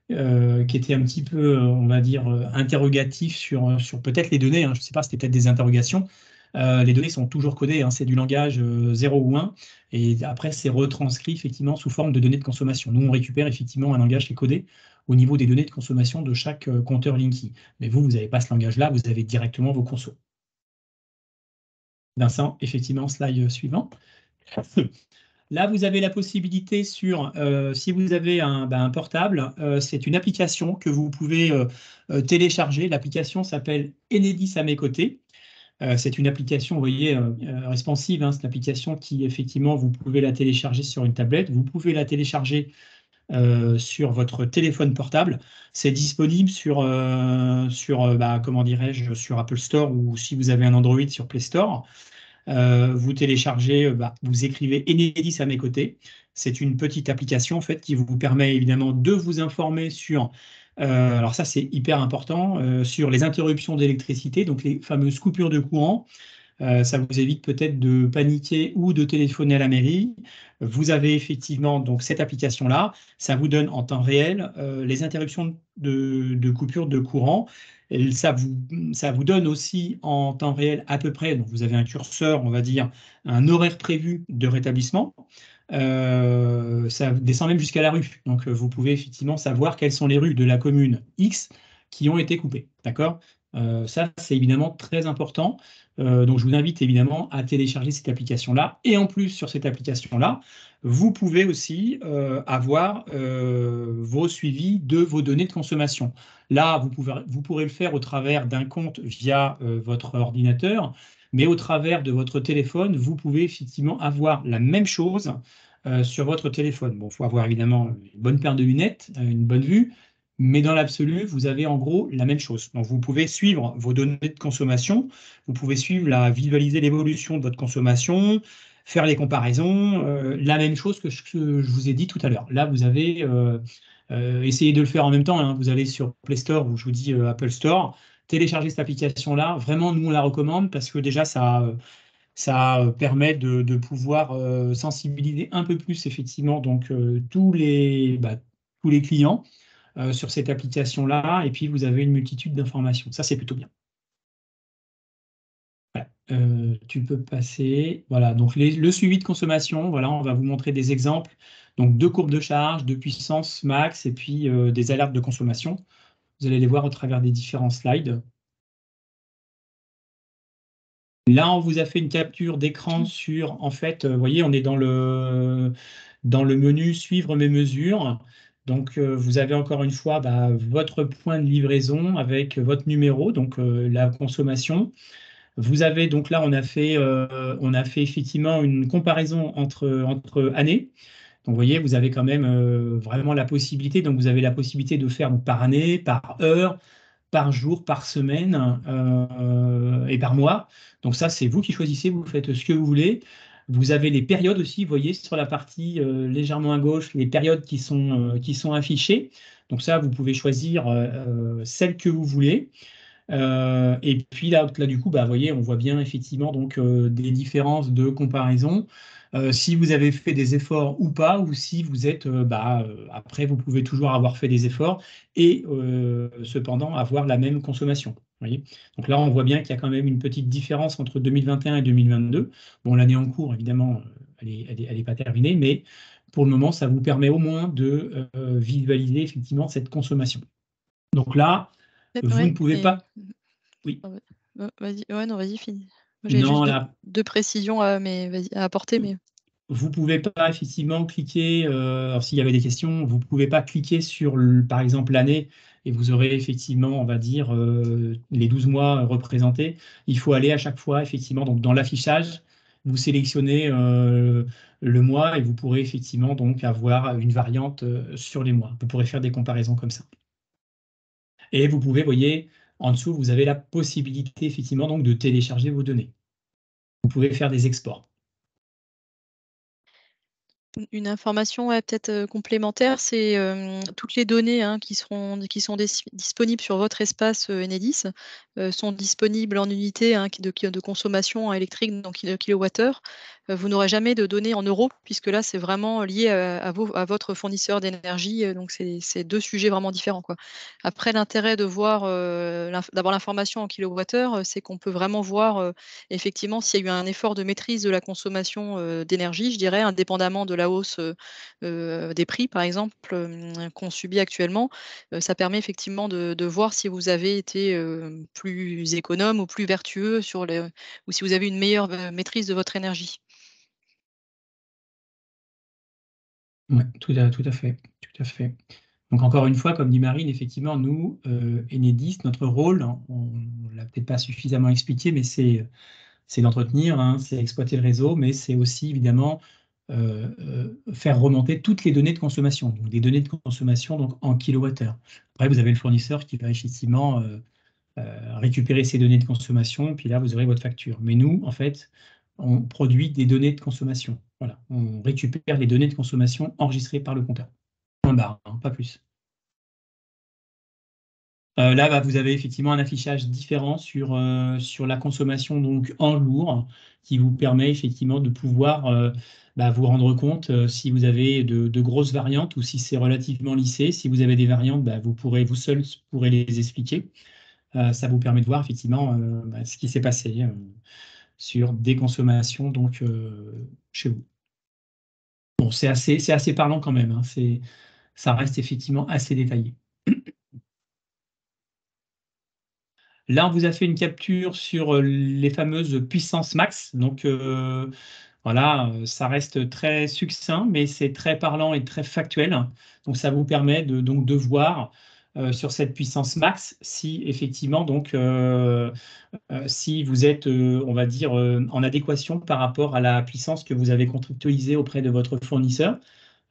qui était un petit peu, on va dire, interrogatif sur peut-être les données. Hein, je ne sais pas, c'était peut-être des interrogations. Les données sont toujours codées, hein, c'est du langage 0 ou 1, et après c'est retranscrit effectivement sous forme de données de consommation. Nous, on récupère effectivement un langage qui est codé au niveau des données de consommation de chaque compteur Linky. Mais vous n'avez pas ce langage-là, vous avez directement vos consos. Vincent, effectivement, slide suivant. Là, vous avez la possibilité sur, si vous avez un portable, c'est une application que vous pouvez télécharger. L'application s'appelle Enedis à mes côtés. C'est une application, vous voyez, responsive. Hein, c'est une application qui, effectivement, vous pouvez la télécharger sur une tablette. Vous pouvez la télécharger sur votre téléphone portable. C'est disponible comment dirais-je, sur Apple Store ou si vous avez un Android sur Play Store. Vous téléchargez, vous écrivez Enedis à mes côtés. C'est une petite application en fait qui vous permet évidemment de vous informer sur, alors ça c'est hyper important, sur les interruptions d'électricité, donc les fameuses coupures de courant. Ça vous évite peut-être de paniquer ou de téléphoner à la mairie. Vous avez effectivement donc cette application-là. Ça vous donne en temps réel les interruptions de coupure de courant. Et ça vous donne aussi en temps réel à peu près, donc vous avez un curseur, on va dire, un horaire prévu de rétablissement. Ça descend même jusqu'à la rue. Donc vous pouvez effectivement savoir quelles sont les rues de la commune X qui ont été coupées. D'accord ? Ça, c'est évidemment très important. Donc, je vous invite évidemment à télécharger cette application-là. Et en plus, sur cette application-là, vous pouvez aussi avoir vos suivis de vos données de consommation. Là, vous pourrez le faire au travers d'un compte via votre ordinateur, mais au travers de votre téléphone, vous pouvez effectivement avoir la même chose sur votre téléphone. Bon, il faut avoir évidemment une bonne paire de lunettes, une bonne vue, mais dans l'absolu, vous avez en gros la même chose. Donc, vous pouvez suivre vos données de consommation, vous pouvez visualiser l'évolution de votre consommation, faire les comparaisons, la même chose que je vous ai dit tout à l'heure. Là, vous avez essayé de le faire en même temps. Hein. Vous allez sur Play Store ou je vous dis Apple Store, télécharger cette application-là. Vraiment, nous, on la recommande parce que déjà, ça permet de pouvoir sensibiliser un peu plus effectivement donc, tous les clients sur cette application-là, et puis vous avez une multitude d'informations. Ça, c'est plutôt bien. Voilà. Tu peux passer. Voilà, donc le suivi de consommation, voilà, on va vous montrer des exemples donc, de courbes de charge, de puissance max, et puis des alertes de consommation. Vous allez les voir au travers des différents slides. Là, on vous a fait une capture d'écran sur, en fait, vous voyez, on est dans le menu « Suivre mes mesures ». Donc, vous avez encore une fois votre point de livraison avec votre numéro, donc la consommation. Vous avez, donc là, on a fait effectivement une comparaison entre années. Donc, vous voyez, vous avez quand même vraiment la possibilité. Donc, vous avez la possibilité de faire donc, par année, par heure, par jour, par semaine et par mois. Donc ça, c'est vous qui choisissez, vous faites ce que vous voulez. Vous avez les périodes aussi, vous voyez sur la partie légèrement à gauche, les périodes qui sont affichées. Donc ça, vous pouvez choisir celle que vous voulez. Et puis là, du coup, bah, vous voyez, on voit bien effectivement donc, des différences de comparaison. Si vous avez fait des efforts ou pas, ou si vous êtes, après, vous pouvez toujours avoir fait des efforts et cependant avoir la même consommation. Vous voyez. Donc là, on voit bien qu'il y a quand même une petite différence entre 2021 et 2022. Bon, l'année en cours, évidemment, elle est pas terminée, mais pour le moment, ça vous permet au moins de visualiser effectivement cette consommation. Donc là, vous ne Ouais, pouvez et... pas. Oui. Vas-y, ouais, non, vas-y, finis. Moi, j'avais Non, juste là, deux précisions à, à apporter, mais vous ne pouvez pas effectivement cliquer, alors s'il y avait des questions, vous ne pouvez pas cliquer sur, par exemple, l'année et vous aurez effectivement, on va dire, les 12 mois représentés. Il faut aller à chaque fois, effectivement, donc dans l'affichage, vous sélectionnez le mois et vous pourrez effectivement donc avoir une variante sur les mois. Vous pourrez faire des comparaisons comme ça. Et vous pouvez, voyez, en dessous, vous avez la possibilité effectivement donc de télécharger vos données. Vous pouvez faire des exports. une information ouais, peut-être complémentaire, c'est toutes les données hein, qui sont disponibles sur votre espace Enedis sont disponibles en unités hein, de consommation électrique, donc kilowattheure. Vous n'aurez jamais de données en euros, puisque là, c'est vraiment lié à votre fournisseur d'énergie. Donc, c'est deux sujets vraiment différents, quoi. Après, l'intérêt de voir d'avoir l'information en kilowattheure, c'est qu'on peut vraiment voir effectivement s'il y a eu un effort de maîtrise de la consommation d'énergie, je dirais, indépendamment de la hausse des prix, par exemple, qu'on subit actuellement. Ça permet effectivement de voir si vous avez été plus économe ou plus vertueux ou si vous avez une meilleure maîtrise de votre énergie. Oui, tout à fait, tout à fait. Donc encore une fois, comme dit Marine, effectivement, nous, Enedis, notre rôle, hein, on ne l'a peut-être pas suffisamment expliqué, mais c'est d'entretenir, hein, c'est exploiter le réseau, mais c'est aussi évidemment faire remonter toutes les données de consommation, donc des données de consommation donc, en kilowattheure. Après, vous avez le fournisseur qui va effectivement récupérer ces données de consommation, puis là, vous aurez votre facture. Mais nous, en fait, on produit des données de consommation. Voilà, on récupère les données de consommation enregistrées par le compteur. Point barre, hein, pas plus. Là, bah, vous avez effectivement un affichage différent sur la consommation donc, en lourd qui vous permet effectivement de pouvoir vous rendre compte si vous avez de grosses variantes ou si c'est relativement lissé. Si vous avez des variantes, vous seuls pourrez les expliquer. Ça vous permet de voir effectivement ce qui s'est passé sur des consommations donc, chez vous. Bon, c'est assez parlant quand même, hein. Ça reste effectivement assez détaillé. Là, on vous a fait une capture sur les fameuses puissances max. Donc, voilà, ça reste très succinct, mais c'est très parlant et très factuel. Donc, ça vous permet donc, de voir sur cette puissance max si effectivement, donc, si vous êtes, on va dire, en adéquation par rapport à la puissance que vous avez contractualisée auprès de votre fournisseur.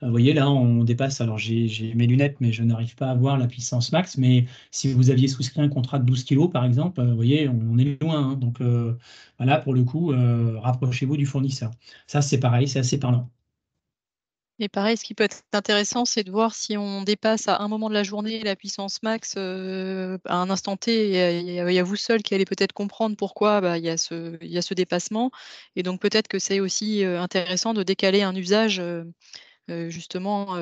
Vous voyez, là, on dépasse. Alors, j'ai mes lunettes, mais je n'arrive pas à voir la puissance max. Mais si vous aviez souscrit un contrat de 12 kg, par exemple, vous voyez, on est loin, hein. Donc, voilà, pour le coup, rapprochez-vous du fournisseur. Ça, c'est pareil, c'est assez parlant. Et pareil, ce qui peut être intéressant, c'est de voir si on dépasse à un moment de la journée la puissance max à un instant T. Il y a vous seul qui allez peut-être comprendre pourquoi il y a ce dépassement. Et donc peut-être que c'est aussi intéressant de décaler un usage justement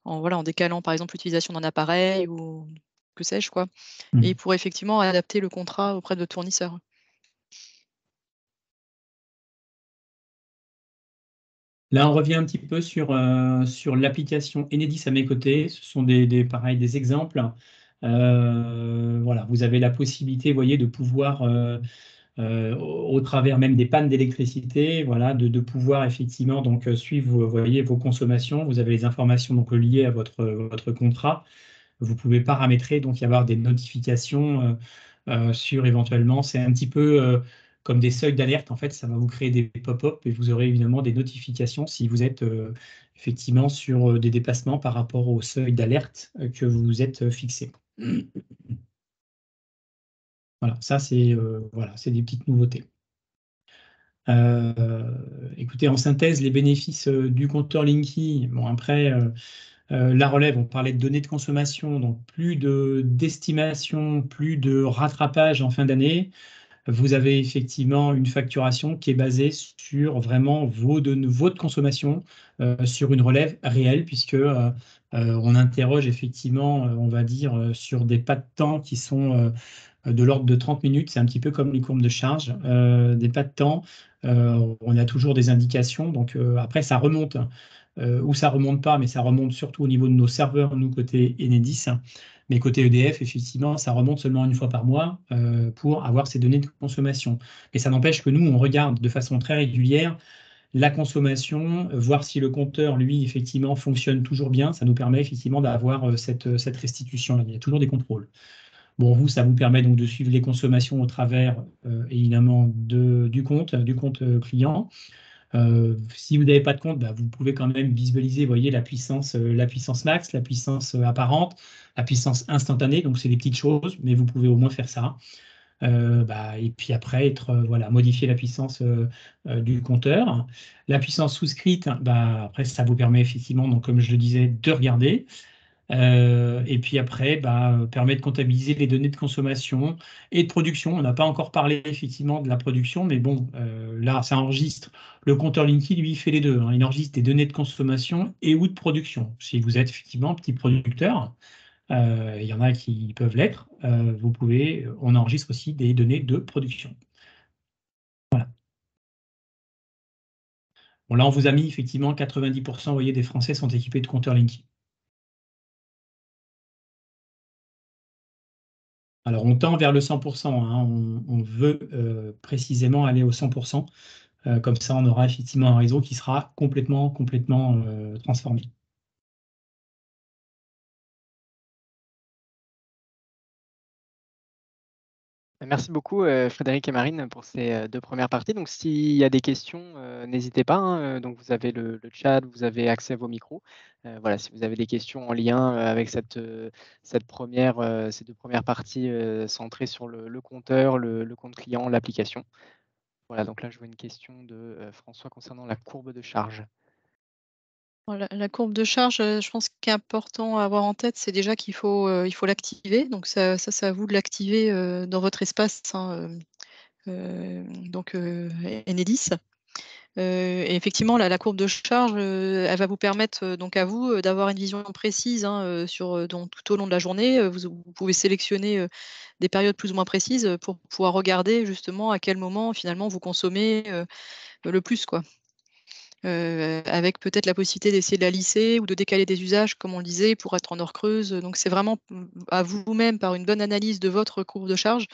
en décalant par exemple l'utilisation d'un appareil ou que sais-je quoi. Et pour effectivement adapter le contrat auprès de votre fournisseur. Là, on revient un petit peu sur l'application Enedis à mes côtés. Ce sont pareil, des exemples. Voilà, vous avez la possibilité, vous voyez, de pouvoir, au travers même des pannes d'électricité, voilà, de pouvoir effectivement donc, suivre, vous voyez, vos consommations. Vous avez les informations donc, liées à votre contrat. Vous pouvez paramétrer, donc y avoir des notifications sur éventuellement, c'est un petit peu comme des seuils d'alerte. En fait, ça va vous créer des pop-up et vous aurez évidemment des notifications si vous êtes effectivement sur des dépassements par rapport au seuil d'alerte que vous vous êtes fixé. Voilà, ça c'est des petites nouveautés. Écoutez, en synthèse, les bénéfices du compteur Linky. Bon, après, la relève, on parlait de données de consommation, donc plus d'estimation, plus de rattrapage en fin d'année. Vous avez effectivement une facturation qui est basée sur vraiment votre consommation sur une relève réelle, puisque on interroge effectivement, on va dire, sur des pas de temps qui sont de l'ordre de 30 minutes. C'est un petit peu comme les courbes de charge, des pas de temps. On a toujours des indications. Donc après, ça remonte ou ça remonte pas, mais ça remonte surtout au niveau de nos serveurs, nous, côté Enedis. Mais côté EDF, effectivement, ça remonte seulement une fois par mois pour avoir ces données de consommation. Mais ça n'empêche que nous, on regarde de façon très régulière la consommation, voir si le compteur, lui, effectivement, fonctionne toujours bien. Ça nous permet effectivement d'avoir cette restitution-là. Il y a toujours des contrôles. Bon, vous, ça vous permet donc de suivre les consommations au travers, évidemment, du compte client. Si vous n'avez pas de compte, bah, vous pouvez quand même visualiser, vous voyez, la puissance max, la puissance apparente, la puissance instantanée. Donc, c'est des petites choses, mais vous pouvez au moins faire ça. Et puis après, voilà, modifier la puissance du compteur. La puissance souscrite, bah, après, ça vous permet effectivement, donc, comme je le disais, de regarder. Et puis après, permet de comptabiliser les données de consommation et de production. On n'a pas encore parlé effectivement de la production, mais bon, là, ça enregistre. Le compteur Linky, lui, fait les deux, hein. Il enregistre des données de consommation et ou de production. Si vous êtes effectivement petit producteur, il y en a qui peuvent l'être, on enregistre aussi des données de production. Voilà. Bon, là, on vous a mis effectivement 90%, vous voyez, des Français sont équipés de compteurs Linky. Alors, on tend vers le 100%, hein. On veut précisément aller au 100%. Comme ça, on aura effectivement un réseau qui sera complètement transformé. Merci beaucoup, Frédéric et Marine, pour ces 2 premières parties. Donc s'il y a des questions, n'hésitez pas, hein, donc vous avez le chat, vous avez accès à vos micros. Voilà, si vous avez des questions en lien, avec ces 2 premières parties, centrées sur le compteur, le compte client, l'application. Voilà, donc là, je vois une question de, François concernant la courbe de charge. Voilà, la courbe de charge, je pense qu'il est important à avoir en tête, c'est déjà il faut l'activer. Donc c'est à vous de l'activer, dans votre espace, hein, Enedis. Et effectivement, la courbe de charge, elle va vous permettre, donc à vous, d'avoir une vision précise, hein, donc tout au long de la journée. Vous pouvez sélectionner, des périodes plus ou moins précises, pour pouvoir regarder justement à quel moment finalement vous consommez, le plus, quoi. Avec peut-être la possibilité d'essayer de la lisser ou de décaler des usages, comme on le disait, pour être en heure creuse. Donc c'est vraiment, à vous-même, par une bonne analyse de votre courbe de charge,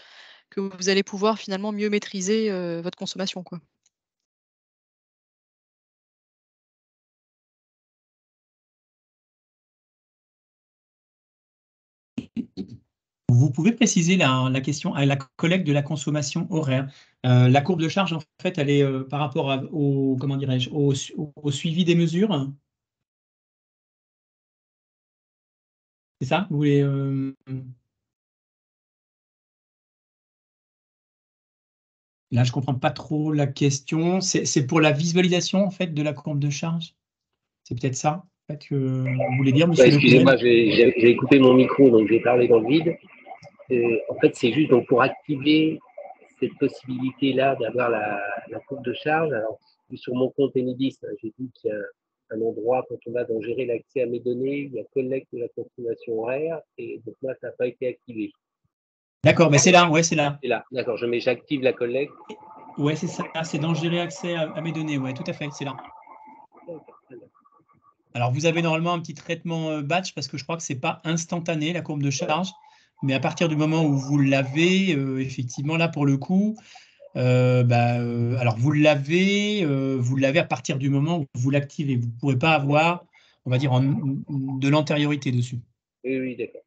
que vous allez pouvoir finalement mieux maîtriser, votre consommation, quoi. Vous pouvez préciser la question à la collègue de la consommation horaire. La courbe de charge, en fait, elle est par rapport au, comment dirais-je, au suivi des mesures. C'est ça? Vous voulez, là, je ne comprends pas trop la question. C'est pour la visualisation, en fait, de la courbe de charge? C'est peut-être ça, en fait, que vous voulez dire, monsieur le collègue? Excusez-moi, j'ai coupé mon micro, donc j'ai parlé dans le vide. En fait, c'est juste donc pour activer cette possibilité-là d'avoir la courbe de charge. Alors, sur mon compte Enedis, hein, j'ai vu qu'il y a un endroit, quand on va dans gérer l'accès à mes données, il y a collecte de la consommation horaire, et donc moi, ça n'a pas été activé. D'accord, mais c'est là, ouais, c'est là. C'est là, d'accord, j'active la collecte. Ouais, c'est ça, c'est dans gérer accès à mes données, ouais, tout à fait, c'est là. Alors, vous avez normalement un petit traitement batch parce que je crois que ce n'est pas instantané, la courbe de charge. Mais à partir du moment où vous l'avez, effectivement, là, pour le coup, alors vous l'avez à partir du moment où vous l'activez. Vous ne pourrez pas avoir, on va dire, de l'antériorité dessus. Oui, oui, d'accord.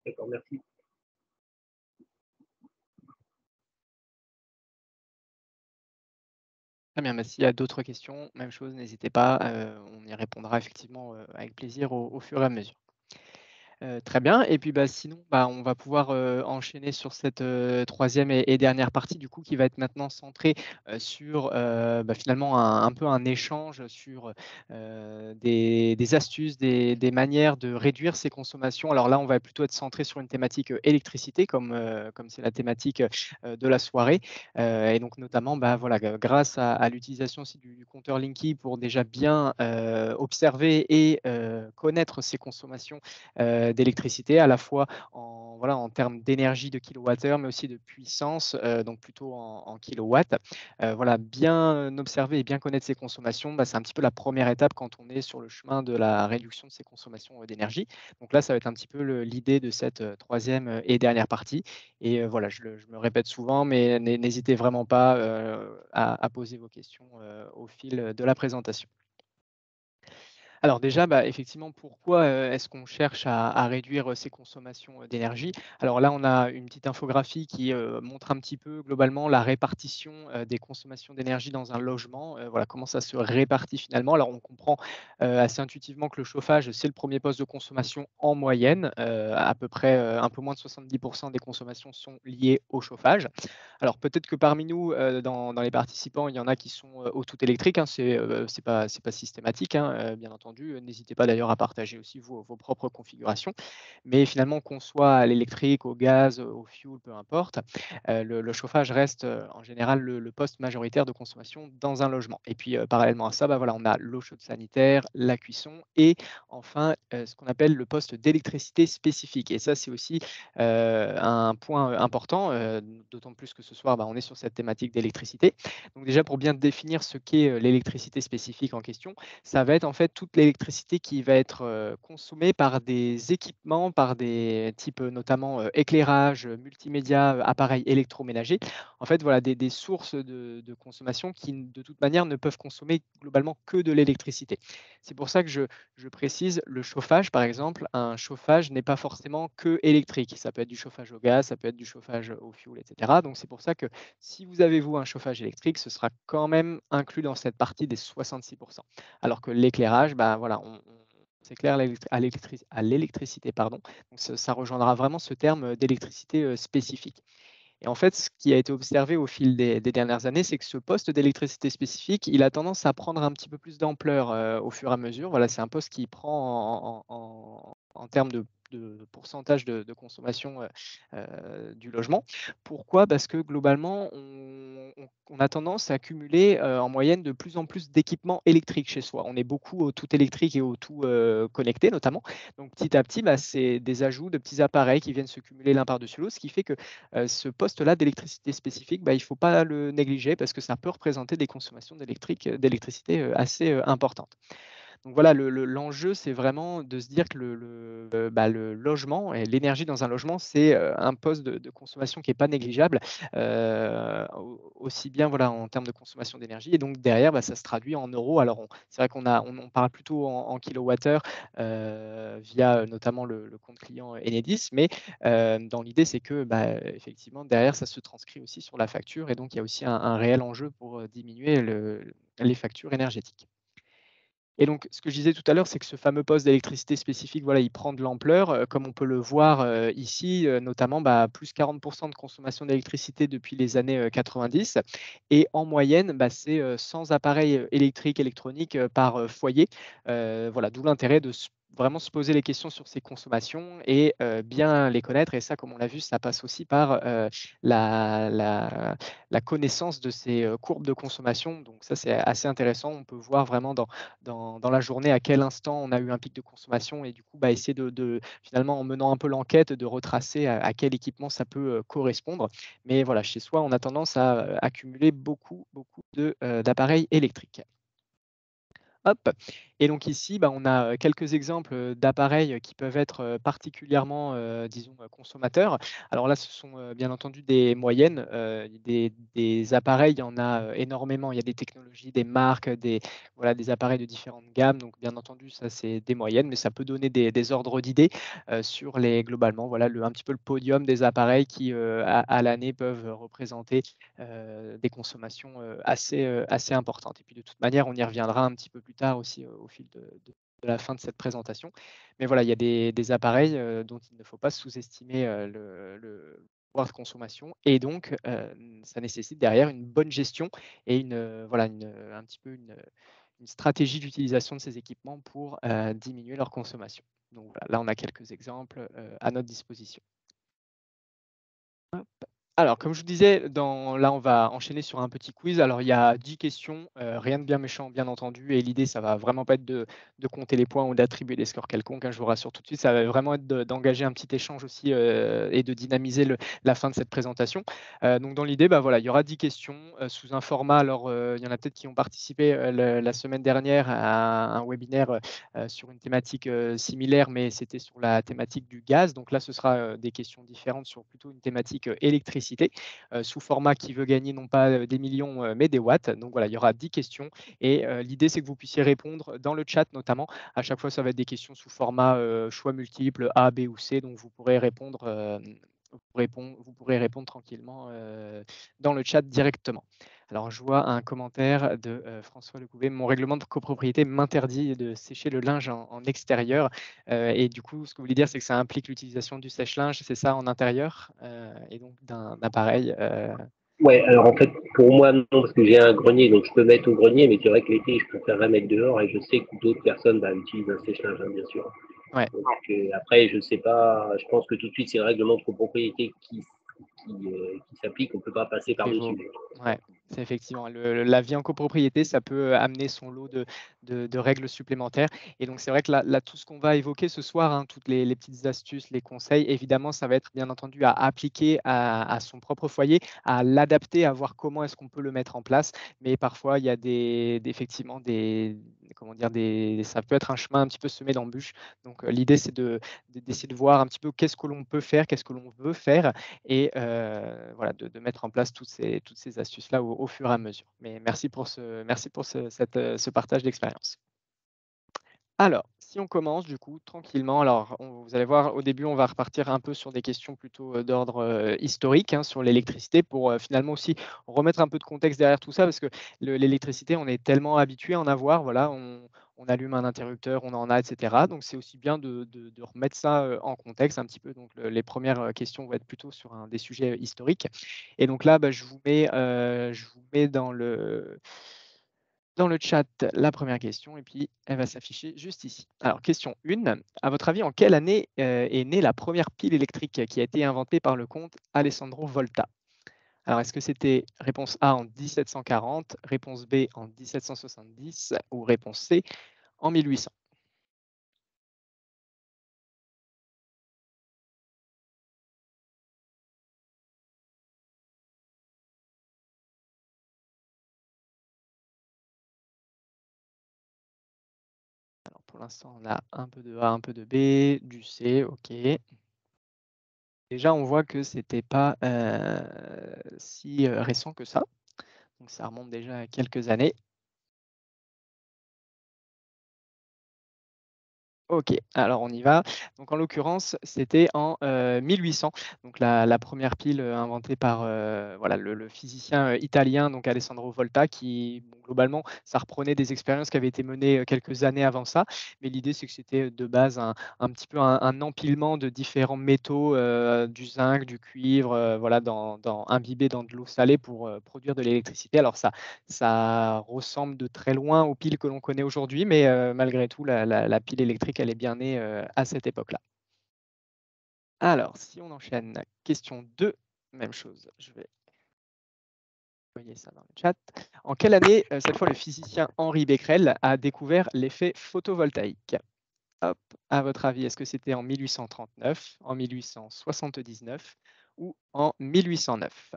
D'accord, merci. Très bien, s'il y a d'autres questions, même chose, n'hésitez pas, on y répondra effectivement, avec plaisir au fur et à mesure. Très bien et puis, sinon, on va pouvoir, enchaîner sur cette, 3e et dernière partie du coup qui va être maintenant centrée, sur, finalement un peu un échange sur, des astuces, des manières de réduire ses consommations. Alors là, on va plutôt être centré sur une thématique, électricité comme c'est la thématique, de la soirée, et donc notamment, voilà, grâce à l'utilisation aussi du compteur Linky pour déjà bien, observer et connaître ses consommations d'électricité, à la fois en termes d'énergie de kilowattheure, mais aussi de puissance, donc plutôt en kilowatts. Voilà, bien observer et bien connaître ses consommations, c'est un petit peu la première étape quand on est sur le chemin de la réduction de ses consommations, d'énergie. Donc là, ça va être un petit peu l'idée de cette, 3e, et dernière partie et voilà, je me répète souvent, mais n'hésitez vraiment pas, à poser vos questions, au fil de la présentation. Alors déjà, effectivement, pourquoi, est-ce qu'on cherche à réduire, ses consommations, d'énergie? Alors là, on a une petite infographie qui, montre un petit peu globalement la répartition, des consommations d'énergie dans un logement, voilà, comment ça se répartit finalement. Alors on comprend, assez intuitivement que le chauffage, c'est le premier poste de consommation en moyenne, à peu près, un peu moins de 70 des consommations sont liées au chauffage. Alors peut-être que parmi nous, dans les participants, il y en a qui sont, au tout électrique, hein, c'est pas systématique, hein, bien entendu. N'hésitez pas d'ailleurs à partager aussi vos propres configurations. Mais finalement, qu'on soit à l'électrique, au gaz, au fioul, peu importe, le chauffage reste, en général le poste majoritaire de consommation dans un logement. Et puis, parallèlement à ça, voilà, on a l'eau chaude sanitaire, la cuisson et enfin, ce qu'on appelle le poste d'électricité spécifique. Et ça, c'est aussi, un point, important, d'autant plus que ce soir, on est sur cette thématique d'électricité. Donc déjà pour bien définir ce qu'est, l'électricité spécifique en question, ça va être en fait toute l'électricité qui va être, consommée par des équipements, par des types, notamment, éclairage, multimédia, appareils électroménagers. En fait, voilà des sources de consommation qui de toute manière ne peuvent consommer globalement que de l'électricité. C'est pour ça que je précise, le chauffage, par exemple, un chauffage n'est pas forcément que électrique. Ça peut être du chauffage au gaz, ça peut être du chauffage au fioul, et cetera. Donc c'est pour ça que si vous avez, vous, un chauffage électrique, ce sera quand même inclus dans cette partie des 66. Alors que l'éclairage, voilà, on s'éclaire à l'électricité, pardon. Donc ça rejoindra vraiment ce terme, d'électricité, spécifique. Et en fait, ce qui a été observé au fil des dernières années, c'est que ce poste d'électricité spécifique, il a tendance à prendre un petit peu plus d'ampleur, au fur et à mesure. Voilà, c'est un poste qui prend en termes de pourcentage de consommation, du logement. Pourquoi? Parce que globalement, on a tendance à cumuler, en moyenne de plus en plus d'équipements électriques chez soi. On est beaucoup au tout électrique et au tout, connecté notamment. Donc petit à petit, c'est des ajouts de petits appareils qui viennent se cumuler l'un par-dessus l'autre, ce qui fait que ce poste-là d'électricité spécifique, il ne faut pas le négliger parce que ça peut représenter des consommations d'électricité, assez, importantes. Donc voilà, l'enjeu, c'est vraiment de se dire que le logement et l'énergie dans un logement, c'est, un poste de consommation qui est pas négligeable, aussi bien, voilà, en termes de consommation d'énergie et donc derrière, ça se traduit en euros. Alors c'est vrai qu'on parle plutôt en kilowattheures, via, notamment le compte client Enedis, mais, dans l'idée, c'est que, effectivement, derrière, ça se transcrit aussi sur la facture et donc il y a aussi un réel enjeu pour, diminuer les factures énergétiques. Et donc, ce que je disais tout à l'heure, c'est que ce fameux poste d'électricité spécifique, voilà, il prend de l'ampleur, comme on peut le voir, ici, notamment, plus 40 de consommation d'électricité depuis les années, 90 et en moyenne, c'est, 100 appareils, électriques, électroniques, par, foyer. Voilà, d'où l'intérêt de vraiment se poser les questions sur ses consommations et bien les connaître et ça, comme on l'a vu, ça passe aussi par, la la la connaissance de ces, courbes de consommation. Donc ça, c'est assez intéressant. On peut voir vraiment dans la journée à quel instant on a eu un pic de consommation et du coup, essayer de finalement, en menant un peu l'enquête, de retracer à quel équipement ça peut, correspondre. Mais voilà, chez soi, on a tendance à, accumuler beaucoup, beaucoup d'appareils électriques. Hop. Et donc ici, on a, quelques exemples, d'appareils, qui peuvent être, particulièrement, disons, consommateurs. Alors là, ce sont, bien entendu des moyennes, des appareils, il y en a, énormément. Il y a des technologies, des marques, voilà, des appareils de différentes gammes. Donc bien entendu, ça, c'est des moyennes, mais ça peut donner des ordres d'idées, sur les globalement, voilà, un petit peu le podium des appareils qui, à l'année peuvent représenter des consommations, assez importantes. Et puis de toute manière, on y reviendra un petit peu plus tard aussi, au fil de la fin de cette présentation. Mais voilà, il y a des appareils, dont il ne faut pas sous-estimer, le pouvoir de consommation et donc ça nécessite derrière une bonne gestion et voilà, un petit peu une stratégie d'utilisation de ces équipements pour, diminuer leur consommation. Donc voilà, là, on a quelques exemples, à notre disposition. Hop. Alors, comme je vous disais, là, on va enchaîner sur un petit quiz. Alors, il y a 10 questions, rien de bien méchant, bien entendu. Et l'idée, ça va vraiment pas être de compter les points ou d'attribuer des scores quelconques, hein, je vous rassure tout de suite. Ça va vraiment être d'engager un petit échange aussi et de dynamiser la fin de cette présentation. Donc, dans l'idée, voilà, il y aura 10 questions sous un format. Alors, il y en a peut-être qui ont participé la semaine dernière à un webinaire sur une thématique similaire, mais c'était sur la thématique du gaz. Donc là, ce sera des questions différentes sur plutôt une thématique électricité, sous format qui veut gagner non pas des millions, mais des watts. Donc voilà, il y aura 10 questions et l'idée, c'est que vous puissiez répondre dans le chat notamment. À chaque fois, ça va être des questions sous format choix multiples A, B ou C. Donc vous pourrez répondre, vous pourrez répondre tranquillement dans le chat directement. Alors, je vois un commentaire de François Lecouvet. Mon règlement de copropriété m'interdit de sécher le linge en extérieur. Et du coup, ce que vous voulez dire, c'est que ça implique l'utilisation du sèche-linge, c'est ça, en intérieur et donc d'un appareil. Ouais, alors en fait, pour moi, non, parce que j'ai un grenier, donc je peux mettre au grenier, mais c'est vrai que l'été, je préférerais mettre dehors et je sais que d'autres personnes utilisent un sèche-linge, hein, bien sûr. Ouais. Donc, après, je ne sais pas, je pense que tout de suite, c'est le règlement de copropriété qui s'applique, on ne peut pas passer par-dessus. Ouais, c'est effectivement. La vie en copropriété, ça peut amener son lot de règles supplémentaires. Et donc, c'est vrai que là, tout ce qu'on va évoquer ce soir, hein, toutes les petites astuces, les conseils, évidemment, ça va être bien entendu à appliquer à son propre foyer, à l'adapter, à voir comment est-ce qu'on peut le mettre en place. Mais parfois, il y a effectivement comment dire, ça peut être un chemin un petit peu semé d'embûches. Donc, l'idée, c'est d'essayer de voir un petit peu qu'est-ce que l'on peut faire, qu'est-ce que l'on veut faire et voilà, de mettre en place toutes ces astuces-là au fur et à mesure. Mais merci pour ce partage d'expérience. Alors, si on commence du coup tranquillement, alors vous allez voir au début on va repartir un peu sur des questions plutôt d'ordre historique, hein, sur l'électricité pour finalement aussi remettre un peu de contexte derrière tout ça parce que l'électricité on est tellement habitué à en avoir, voilà, on allume un interrupteur, on en a, etc. Donc c'est aussi bien de remettre ça en contexte un petit peu. Donc les premières questions vont être plutôt sur des sujets historiques. Et donc là, je vous mets dans le chat la première question et puis elle va s'afficher juste ici. Alors question 1, à votre avis, en quelle année est née la première pile électrique qui a été inventée par le comte Alessandro Volta? Alors est-ce que c'était réponse A en 1740, réponse B en 1770 ou réponse C en 1800? Alors pour l'instant, on a un peu de A, un peu de B, du C, OK. Déjà, on voit que c'était pas si récent que ça. Donc ça remonte déjà à quelques années. OK, alors on y va. Donc en l'occurrence, c'était en 1800. Donc la première pile, inventée par, voilà le physicien, italien donc Alessandro Volta qui bon globalement, ça reprenait des expériences qui avaient été menées, quelques années avant ça. Mais l'idée, c'est que c'était de base un petit peu un empilement de différents métaux, du zinc, du cuivre, voilà imbibés dans de l'eau salée pour, produire de l'électricité. Alors ça ressemble de très loin aux piles que l'on connaît aujourd'hui, mais malgré tout, la pile électrique, elle est bien née à cette époque-là. Alors, si on enchaîne, question 2, même chose, je vais envoyer ça dans le chat. En quelle année, cette fois, le physicien Henri Becquerel a découvert l'effet photovoltaïque? Hop, à votre avis, est-ce que c'était en 1839, en 1879 ou en 1809?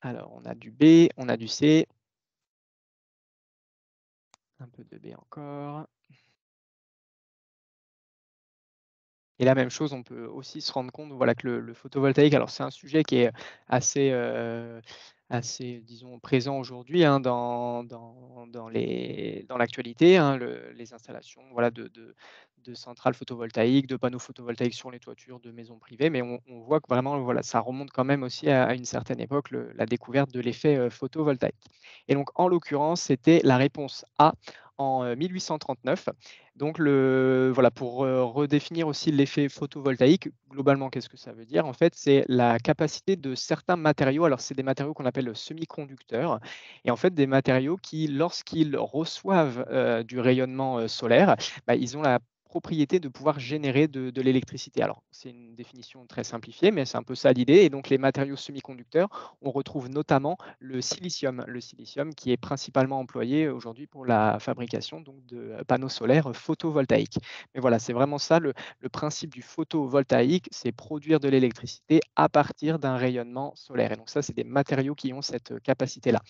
Alors, on a du B, on a du C. Un peu de B encore. Et la même chose, on peut aussi se rendre compte voilà, que le photovoltaïque, alors c'est un sujet qui est assez, disons, présent aujourd'hui hein, dans l'actualité, hein, les installations voilà, de centrales photovoltaïques, de panneaux photovoltaïques sur les toitures de maisons privées, mais on voit que vraiment voilà, ça remonte quand même aussi à une certaine époque, la découverte de l'effet photovoltaïque. Et donc, en l'occurrence, c'était la réponse A en 1839. Donc, voilà, pour redéfinir aussi l'effet photovoltaïque, globalement, qu'est-ce que ça veut dire? En fait, c'est la capacité de certains matériaux, alors c'est des matériaux qu'on appelle semi-conducteurs, et en fait, des matériaux qui, lorsqu'ils reçoivent du rayonnement solaire, bah, ils ont la propriété de pouvoir générer de l'électricité. Alors, c'est une définition très simplifiée, mais c'est un peu ça l'idée. Et donc, les matériaux semi-conducteurs, on retrouve notamment le silicium qui est principalement employé aujourd'hui pour la fabrication donc, de panneaux solaires photovoltaïques. Mais voilà, c'est vraiment ça le principe du photovoltaïque, c'est produire de l'électricité à partir d'un rayonnement solaire. Et donc ça, c'est des matériaux qui ont cette capacité-là.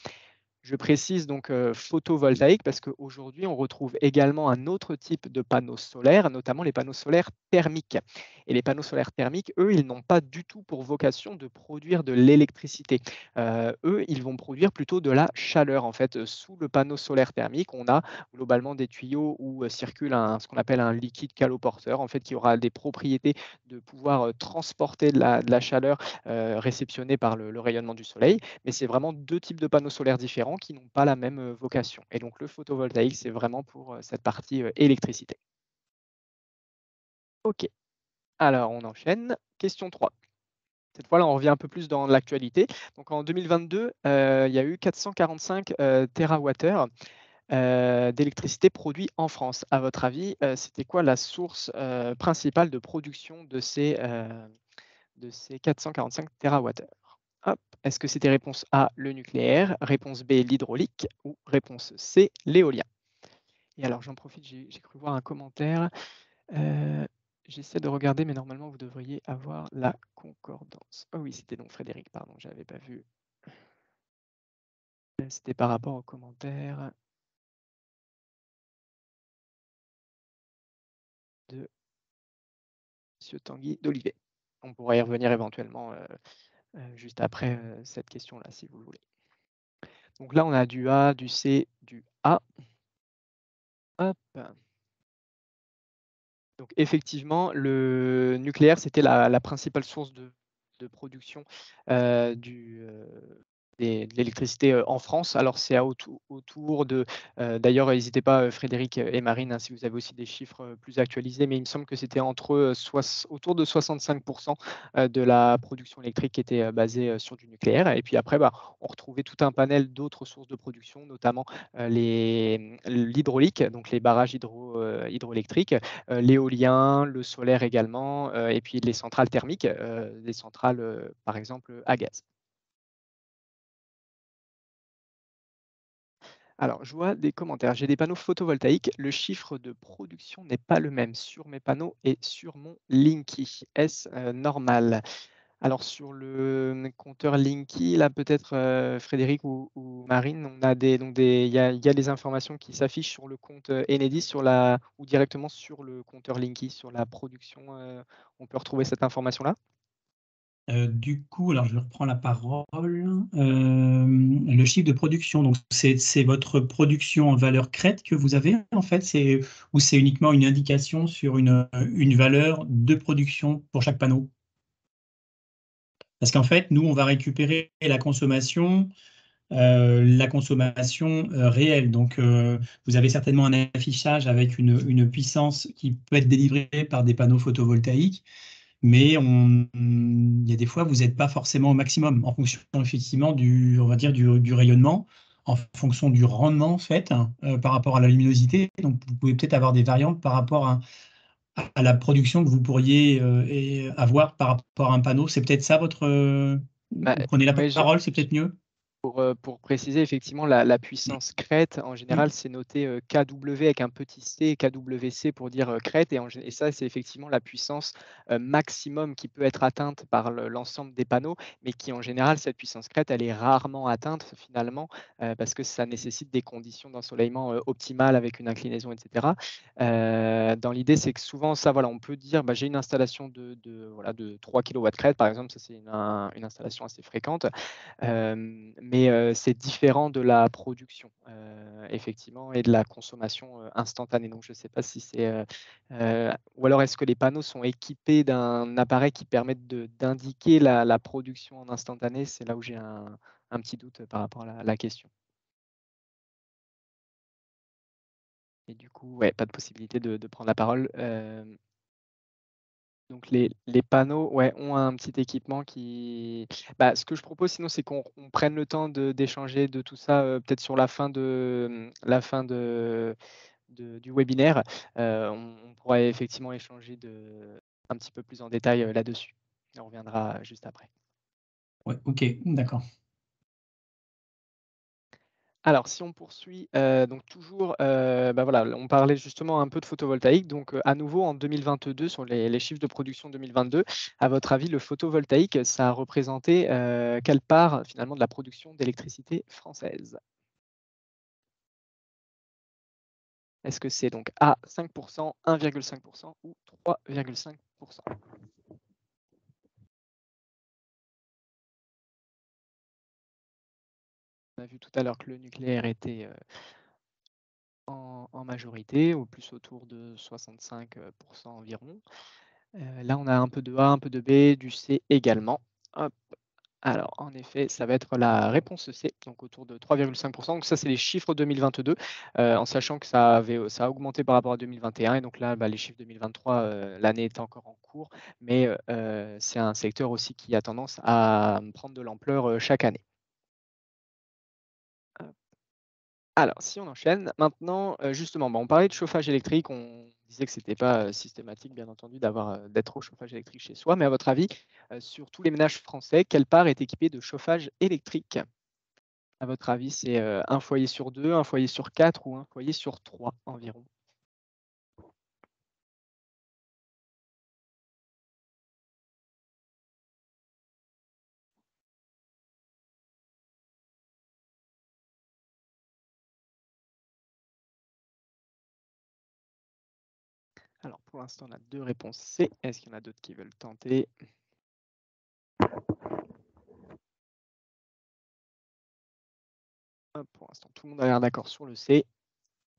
Je précise donc photovoltaïque parce qu'aujourd'hui, on retrouve également un autre type de panneaux solaires, notamment les panneaux solaires thermiques. Et les panneaux solaires thermiques, eux, ils n'ont pas du tout pour vocation de produire de l'électricité. Eux, ils vont produire plutôt de la chaleur. En fait, sous le panneau solaire thermique, on a globalement des tuyaux où circule ce qu'on appelle un liquide caloporteur, en fait, qui aura des propriétés de pouvoir transporter de la chaleur réceptionnée par le rayonnement du soleil. Mais c'est vraiment deux types de panneaux solaires différents qui n'ont pas la même vocation. Et donc le photovoltaïque, c'est vraiment pour cette partie électricité. OK. Alors on enchaîne. Question 3. Cette fois-là, on revient un peu plus dans l'actualité. Donc en 2022, il y a eu 445 TWh d'électricité produits en France. À votre avis, c'était quoi la source principale de production de ces 445 TWh? Hop. Est-ce que c'était réponse A, le nucléaire, réponse B, l'hydraulique ou réponse C, l'éolien? Et alors j'en profite, j'ai cru voir un commentaire. J'essaie de regarder, mais normalement vous devriez avoir la concordance. Oh oui, c'était donc Frédéric, pardon, je n'avais pas vu. C'était par rapport au commentaire de M. Tanguy d'Olivet. On pourra y revenir éventuellement juste après cette question-là, si vous le voulez. Donc là, on a du A, du C, du A. Hop. Donc effectivement, le nucléaire, c'était la principale source de production de l'électricité en France. Alors c'est autour de, d'ailleurs n'hésitez pas Frédéric et Marine hein, si vous avez aussi des chiffres plus actualisés, mais il me semble que c'était autour de 65% de la production électrique qui était basée sur du nucléaire. Et puis après, bah, on retrouvait tout un panel d'autres sources de production, notamment l'hydraulique, donc les barrages hydroélectriques, l'éolien, le solaire également, et puis les centrales thermiques, des centrales par exemple à gaz. Alors, je vois des commentaires. J'ai des panneaux photovoltaïques. Le chiffre de production n'est pas le même sur mes panneaux et sur mon Linky. Est-ce normal? Alors, sur le compteur Linky, là, peut-être Frédéric ou Marine, on a il y a des informations qui s'affichent sur le compte Enedis ou directement sur le compteur Linky, sur la production. On peut retrouver cette information-là? Du coup, alors je reprends la parole. Le chiffre de production, donc c'est votre production en valeur crête que vous avez en fait, ou c'est uniquement une indication sur une valeur de production pour chaque panneau? Parce qu'en fait, nous, on va récupérer la consommation réelle. Donc, vous avez certainement un affichage avec une puissance qui peut être délivrée par des panneaux photovoltaïques, mais il y a des fois, vous n'êtes pas forcément au maximum en fonction effectivement on va dire du rayonnement, en fonction du rendement fait par rapport à la luminosité. Donc, vous pouvez peut-être avoir des variantes par rapport à la production que vous pourriez avoir par rapport à un panneau. C'est peut-être ça Bah, vous prenez la ouais, parole, c'est peut-être mieux. Pour préciser, effectivement, la puissance crête, en Mmh. général, c'est noté kW avec un petit c, KWC pour dire crête. Et ça, c'est effectivement la puissance maximum qui peut être atteinte par l'ensemble des panneaux, mais qui, en général, cette puissance crête, elle est rarement atteinte finalement, parce que ça nécessite des conditions d'ensoleillement optimales avec une inclinaison, etc. Dans l'idée, c'est que souvent, ça, voilà, on peut dire, bah, j'ai une installation voilà, de 3 kW crête, par exemple, ça c'est une installation assez fréquente. Mais c'est différent de la production, effectivement, et de la consommation instantanée. Donc je ne sais pas si c'est, ou alors est-ce que les panneaux sont équipés d'un appareil qui permette d'indiquer la production en instantané? C'est là où j'ai un petit doute par rapport à la question. Et du coup, ouais, pas de possibilité de prendre la parole. Donc les panneaux, ouais, ont un petit équipement qui, bah, ce que je propose sinon, c'est qu'on prenne le temps d'échanger de tout ça, peut-être sur la fin du webinaire. On pourra effectivement échanger un petit peu plus en détail, là-dessus. On reviendra juste après. Ouais, OK, d'accord. Alors, si on poursuit, donc toujours, bah, voilà, on parlait justement un peu de photovoltaïque. Donc, à nouveau en 2022, sur les chiffres de production 2022, à votre avis, le photovoltaïque, ça a représenté, quelle part finalement de la production d'électricité française? Est-ce que c'est donc A 5 1,5 ou 3,5? On a vu tout à l'heure que le nucléaire était, en majorité, ou plus autour de 65 environ. Là, on a un peu de A, un peu de B, du C également. Hop. Alors, en effet, ça va être la réponse C, donc autour de 3,5. Donc ça, c'est les chiffres 2022, en sachant que ça a augmenté par rapport à 2021. Et donc là, bah, les chiffres 2023, l'année est encore en cours, mais c'est un secteur aussi qui a tendance à prendre de l'ampleur chaque année. Alors, si on enchaîne, maintenant, justement, bah, on parlait de chauffage électrique, on disait que c'était pas, systématique, bien entendu, d'être au chauffage électrique chez soi. Mais à votre avis, sur tous les ménages français, quelle part est équipée de chauffage électrique? À votre avis, c'est, 1 foyer sur 2, un foyer sur 4 ou un foyer sur 3 environ? Alors, pour l'instant, on a 2 réponses C. Est-ce qu'il y en a d'autres qui veulent tenter? Hop, pour l'instant, tout le monde a l'air d'accord sur le C.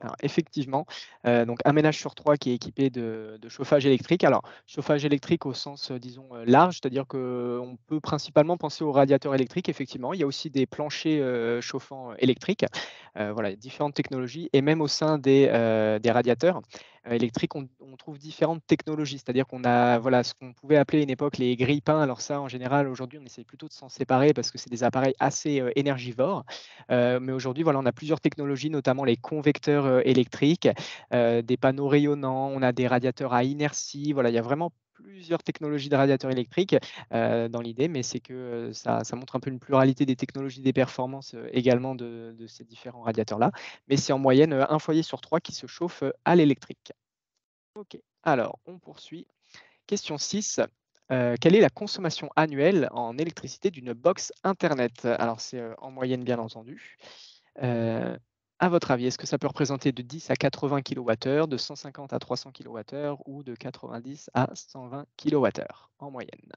Alors effectivement, donc un ménage sur 3 qui est équipé de chauffage électrique. Alors chauffage électrique au sens, disons, large, c'est-à-dire qu'on peut principalement penser aux radiateurs électriques, effectivement. Il y a aussi des planchers, chauffants électriques. Voilà, il y a différentes technologies, et même au sein des radiateurs, électriques, on trouve différentes technologies. C'est-à-dire qu'on a, voilà, ce qu'on pouvait appeler à une époque les grille-pains. Alors ça, en général, aujourd'hui, on essaie plutôt de s'en séparer parce que c'est des appareils assez, énergivores. Mais aujourd'hui, voilà, on a plusieurs technologies, notamment les convecteurs, électriques, des panneaux rayonnants, on a des radiateurs à inertie. Voilà, il y a vraiment plusieurs technologies de radiateurs électriques, dans l'idée, mais c'est que, ça montre un peu une pluralité des technologies, des performances, également de ces différents radiateurs-là. Mais c'est en moyenne, 1 foyer sur 3 qui se chauffe, à l'électrique. OK, alors on poursuit. Question 6, quelle est la consommation annuelle en électricité d'une box internet? Alors c'est, en moyenne, bien entendu. Heu, à votre avis, est-ce que ça peut représenter de 10 à 80 kWh, de 150 à 300 kWh ou de 90 à 120 kWh en moyenne?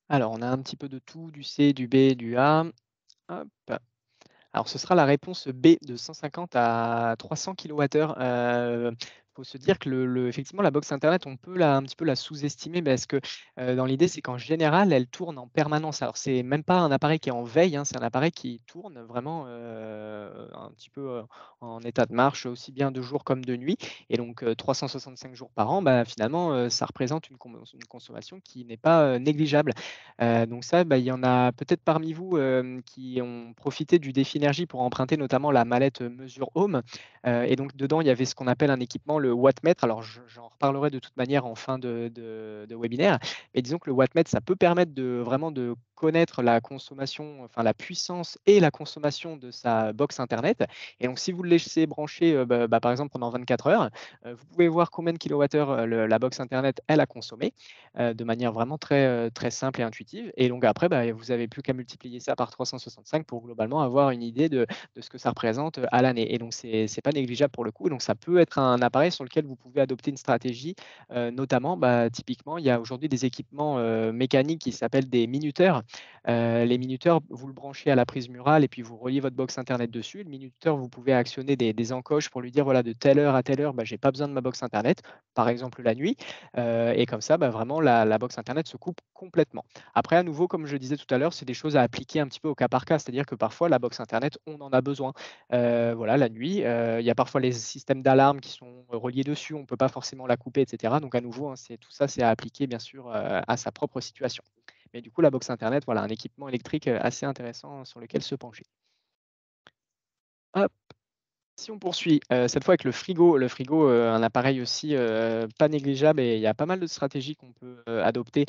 Alors on a un petit peu de tout, du C, du B, du A. Hop. Alors ce sera la réponse B, de 150 à 300 kWh. Faut se dire que effectivement, la box internet, on peut un petit peu la sous-estimer parce que, dans l'idée, c'est qu'en général, elle tourne en permanence. Alors, c'est même pas un appareil qui est en veille, hein, c'est un appareil qui tourne vraiment, un petit peu, en état de marche, aussi bien de jour comme de nuit et donc 365 jours par an, bah, finalement, ça représente une consommation qui n'est pas, négligeable. Donc ça, bah, il y en a peut-être parmi vous, qui ont profité du défi énergie pour emprunter notamment la mallette, Mesure Home. Et donc dedans, il y avait ce qu'on appelle un équipement, le wattmètre. Alors j'en reparlerai de toute manière en fin de webinaire. Mais disons que le wattmètre, ça peut permettre vraiment de connaître la consommation, enfin la puissance et la consommation de sa box internet. Et donc si vous le laissez brancher, par exemple pendant 24 heures, vous pouvez voir combien de kilowattheures, la box internet, elle a consommé, de manière vraiment très simple et intuitive. Et donc après, bah, vous avez plus qu'à multiplier ça par 365 pour globalement avoir une idée de ce que ça représente à l'année. Et donc, c'est pas négligeable pour le coup. Donc, ça peut être un appareil sur lequel vous pouvez adopter une stratégie, notamment, bah, typiquement, il y a aujourd'hui des équipements mécaniques qui s'appellent des minuteurs. Les minuteurs, vous le branchez à la prise murale et puis vous reliez votre box internet dessus. Le minuteur, vous pouvez actionner des encoches pour lui dire voilà, de telle heure à telle heure, bah, j'ai pas besoin de ma box internet, par exemple la nuit. Et comme ça, bah, vraiment, la box internet se coupe complètement. Après, à nouveau, comme je le disais tout à l'heure, c'est des choses à appliquer un petit peu au cas par cas. C'est-à-dire que parfois, la box internet, on en a besoin. Voilà, la nuit, il y a parfois les systèmes d'alarme qui sont reliés dessus, on ne peut pas forcément la couper, et cetera. Donc à nouveau, hein, tout ça, c'est à appliquer bien sûr, à sa propre situation. Mais du coup, la box internet, voilà, un équipement électrique, assez intéressant sur lequel se pencher. Hop. Si on poursuit, cette fois avec le frigo, un appareil aussi, pas négligeable et il y a pas mal de stratégies qu'on peut, adopter,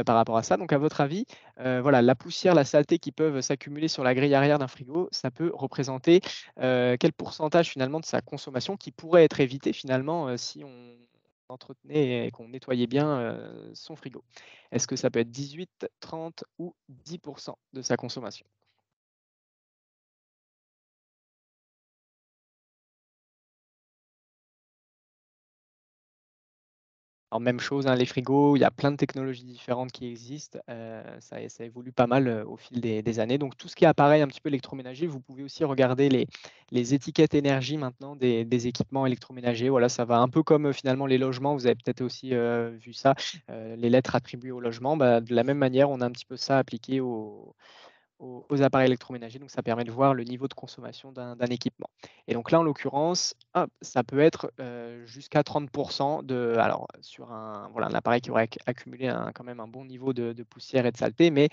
par rapport à ça. Donc à votre avis, voilà, la poussière, la saleté qui peuvent s'accumuler sur la grille arrière d'un frigo, ça peut représenter, quel pourcentage finalement de sa consommation qui pourrait être évité finalement, si on entretenait et qu'on nettoyait bien, son frigo? Est-ce que ça peut être 18, 30 ou 10 de sa consommation? Alors même chose, hein, les frigos, il y a plein de technologies différentes qui existent, ça évolue pas mal, au fil des années. Donc tout ce qui apparaît un petit peu électroménager, vous pouvez aussi regarder les étiquettes énergie maintenant des équipements électroménagers. Voilà, ça va un peu comme, finalement les logements, vous avez peut-être aussi, vu ça, les lettres attribuées au logement. Bah, de la même manière, on a un petit peu ça appliqué aux appareils électroménagers. Donc ça permet de voir le niveau de consommation d'un équipement. Et donc là, en l'occurrence, hop, ça peut être, jusqu'à 30 alors sur un appareil qui aurait accumulé quand même un bon niveau de poussière et de saleté. Mais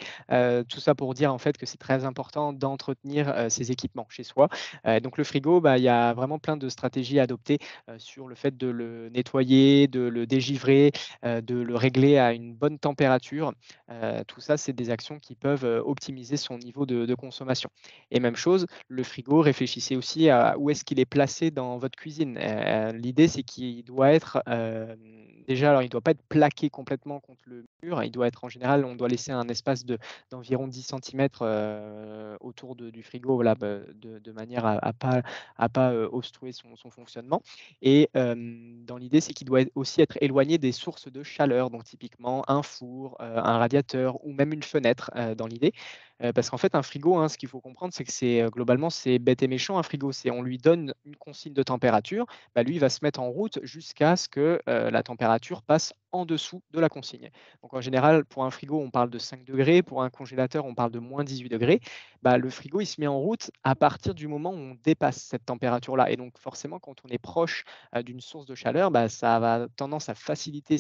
tout ça pour dire en fait que c'est très important d'entretenir, ces équipements chez soi. Donc le frigo, bah, il y a vraiment plein de stratégies à adopter, sur le fait de le nettoyer, de le dégivrer, de le régler à une bonne température. Tout ça, c'est des actions qui peuvent, optimiser son niveau de consommation. Et même chose, le frigo, réfléchissez aussi à où est-ce qu'il est placé dans votre cuisine. L'idée, c'est qu'il doit être, déjà, alors il ne doit pas être plaqué complètement contre le mur. Il doit être en général, on doit laisser un espace d'environ 10 centimètres autour du frigo, voilà, de manière à pas, obstruer son fonctionnement. Et dans l'idée, c'est qu'il doit aussi être éloigné des sources de chaleur, donc typiquement un four, un radiateur ou même une fenêtre, dans l'idée. Parce qu'en fait, un frigo, hein, ce qu'il faut comprendre, c'est que globalement, c'est bête et méchant un frigo. C'est on lui donne une consigne de température, bah, lui, il va se mettre en route jusqu'à ce que, la température passe en dessous de la consigne. Donc en général, pour un frigo, on parle de 5 degrés, pour un congélateur, on parle de -18 degrés. Bah, le frigo, il se met en route à partir du moment où on dépasse cette température-là et donc forcément, quand on est proche, d'une source de chaleur, bah, ça va tendance à faciliter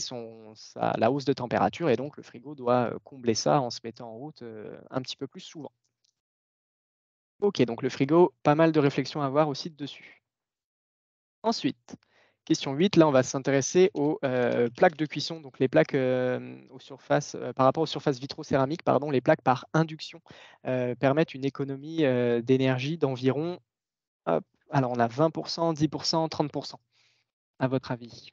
la hausse de température et donc le frigo doit, combler ça en se mettant en route, un petit peu plus souvent. OK, donc le frigo, pas mal de réflexions à avoir aussi dessus. Ensuite, question 8, là, on va s'intéresser aux, plaques de cuisson, donc les plaques, aux surfaces, par rapport aux surfaces vitrocéramiques, pardon, les plaques par induction, permettent une économie, d'énergie d'environ, hop, alors on a 20 10 30 à votre avis?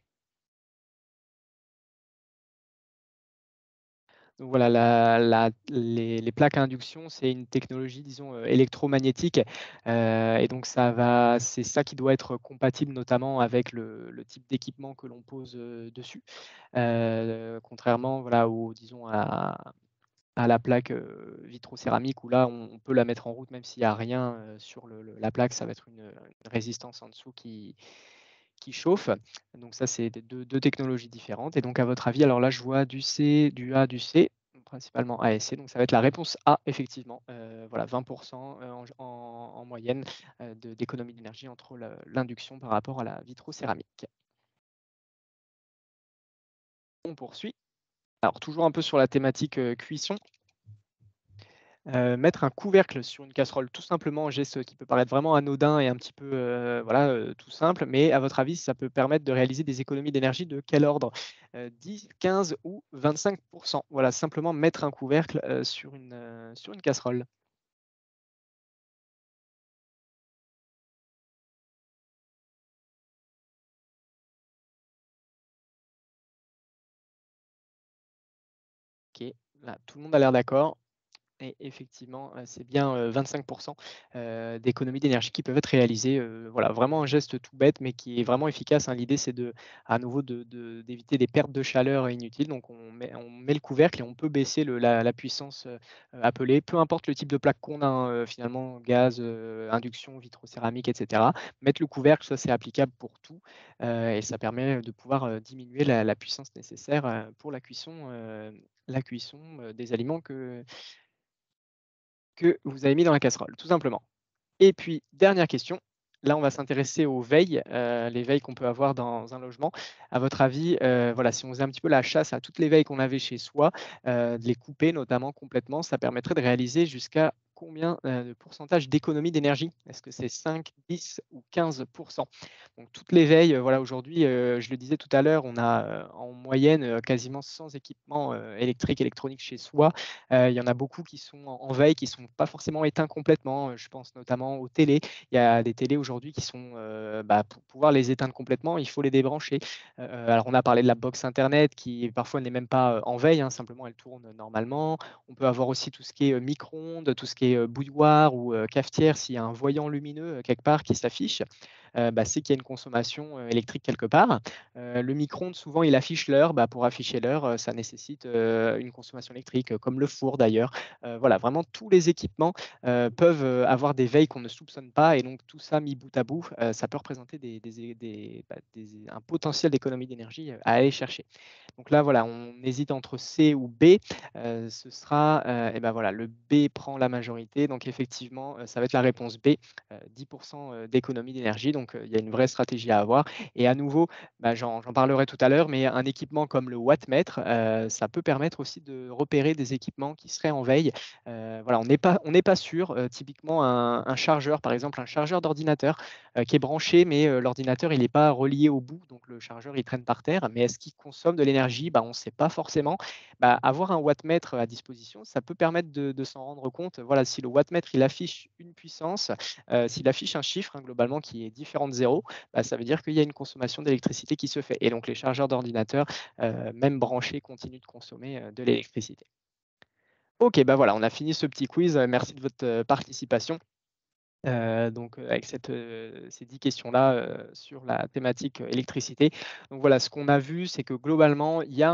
Donc voilà, les plaques à induction, c'est une technologie, disons, électromagnétique, et donc c'est ça qui doit être compatible notamment avec le type d'équipement que l'on pose, dessus. Contrairement, voilà, disons à la plaque, vitrocéramique où là, on peut la mettre en route même s'il y a rien, sur la plaque, ça va être une résistance en dessous qui chauffe. Donc ça, c'est deux technologies différentes. Et donc, à votre avis, alors là, je vois du C, du A, du C, principalement A et C. Donc, ça va être la réponse A, effectivement. Voilà, 20% en moyenne d'économie d'énergie entre l'induction par rapport à la vitrocéramique. On poursuit. Alors, toujours un peu sur la thématique cuisson. Mettre un couvercle sur une casserole, tout simplement, un geste qui peut paraître vraiment anodin et un petit peu, voilà, tout simple, mais à votre avis, ça peut permettre de réaliser des économies d'énergie de quel ordre? 10, 15 ou 25. Voilà, simplement mettre un couvercle, sur une casserole. OK, là, tout le monde a l'air d'accord. Et effectivement, c'est bien, 25 d'économies d'énergie qui peuvent être réalisées, voilà, vraiment un geste tout bête, mais qui est vraiment efficace, hein. L'idée, c'est à nouveau d'éviter des pertes de chaleur inutiles. Donc on met le couvercle et on peut baisser la puissance, appelée, peu importe le type de plaque qu'on a, hein, finalement, gaz, induction, vitrocéramique et cetera. Mettre le couvercle, ça, c'est applicable pour tout, et ça permet de pouvoir, diminuer la puissance nécessaire, pour la cuisson, des aliments que vous avez mis dans la casserole, tout simplement. Et puis, dernière question, là, on va s'intéresser aux veilles, les veilles qu'on peut avoir dans un logement. À votre avis, voilà, si on faisait un petit peu la chasse à toutes les veilles qu'on avait chez soi, de les couper notamment complètement, ça permettrait de réaliser jusqu'à combien, de pourcentage d'économie d'énergie? Est-ce que c'est 5, 10 ou 15? Donc toutes les veilles, voilà, aujourd'hui, je le disais tout à l'heure, on a, en moyenne, quasiment 100 équipements, électriques, électroniques chez soi. Il y en a beaucoup qui sont en veille, qui sont pas forcément éteints complètement, je pense notamment aux télés. Il y a des télés aujourd'hui qui sont, pour pouvoir les éteindre complètement, il faut les débrancher. Alors on a parlé de la box internet qui parfois n'est même pas, en veille, hein, simplement elle tourne normalement. On peut avoir aussi tout ce qui est, micro-ondes, tout ce qui est, bouilloire ou, cafetière. S'il y a un voyant lumineux, quelque part qui s'affiche, c'est qu'il y a une consommation, électrique quelque part. Le micro-ondes, souvent, il affiche l'heure. Pour afficher l'heure, ça nécessite, une consommation électrique, comme le four d'ailleurs. Voilà, vraiment tous les équipements, peuvent, avoir des veilles qu'on ne soupçonne pas et donc tout ça mis bout à bout, ça peut représenter un potentiel d'économie d'énergie, à aller chercher. Donc là, voilà, on hésite entre C ou B. Ce sera, voilà, le B prend la majorité. Donc effectivement, ça va être la réponse B, 10 d'économie d'énergie. Donc il y a une vraie stratégie à avoir. Et à nouveau, j'en parlerai tout à l'heure, mais un équipement comme le wattmètre, ça peut permettre aussi de repérer des équipements qui seraient en veille. Voilà, on n'est pas sûr. Typiquement, un chargeur, par exemple, un chargeur d'ordinateur, qui est branché, mais l'ordinateur, il n'est pas relié au bout, donc le chargeur, il traîne par terre. Mais est-ce qu'il consomme de l'énergie? On ne sait pas forcément. Avoir un wattmètre à disposition, ça peut permettre de s'en rendre compte. Voilà, si le wattmètre, il affiche une puissance, s'il affiche un chiffre, hein, globalement, qui est différent de 0, ça veut dire qu'il y a une consommation d'électricité qui se fait. Et donc les chargeurs d'ordinateur, même branchés, continuent de consommer, de l'électricité. OK, voilà, on a fini ce petit quiz. Merci de votre, participation. Donc, avec ces 10 questions-là, sur la thématique, électricité. Donc voilà, ce qu'on a vu, c'est que globalement, il y a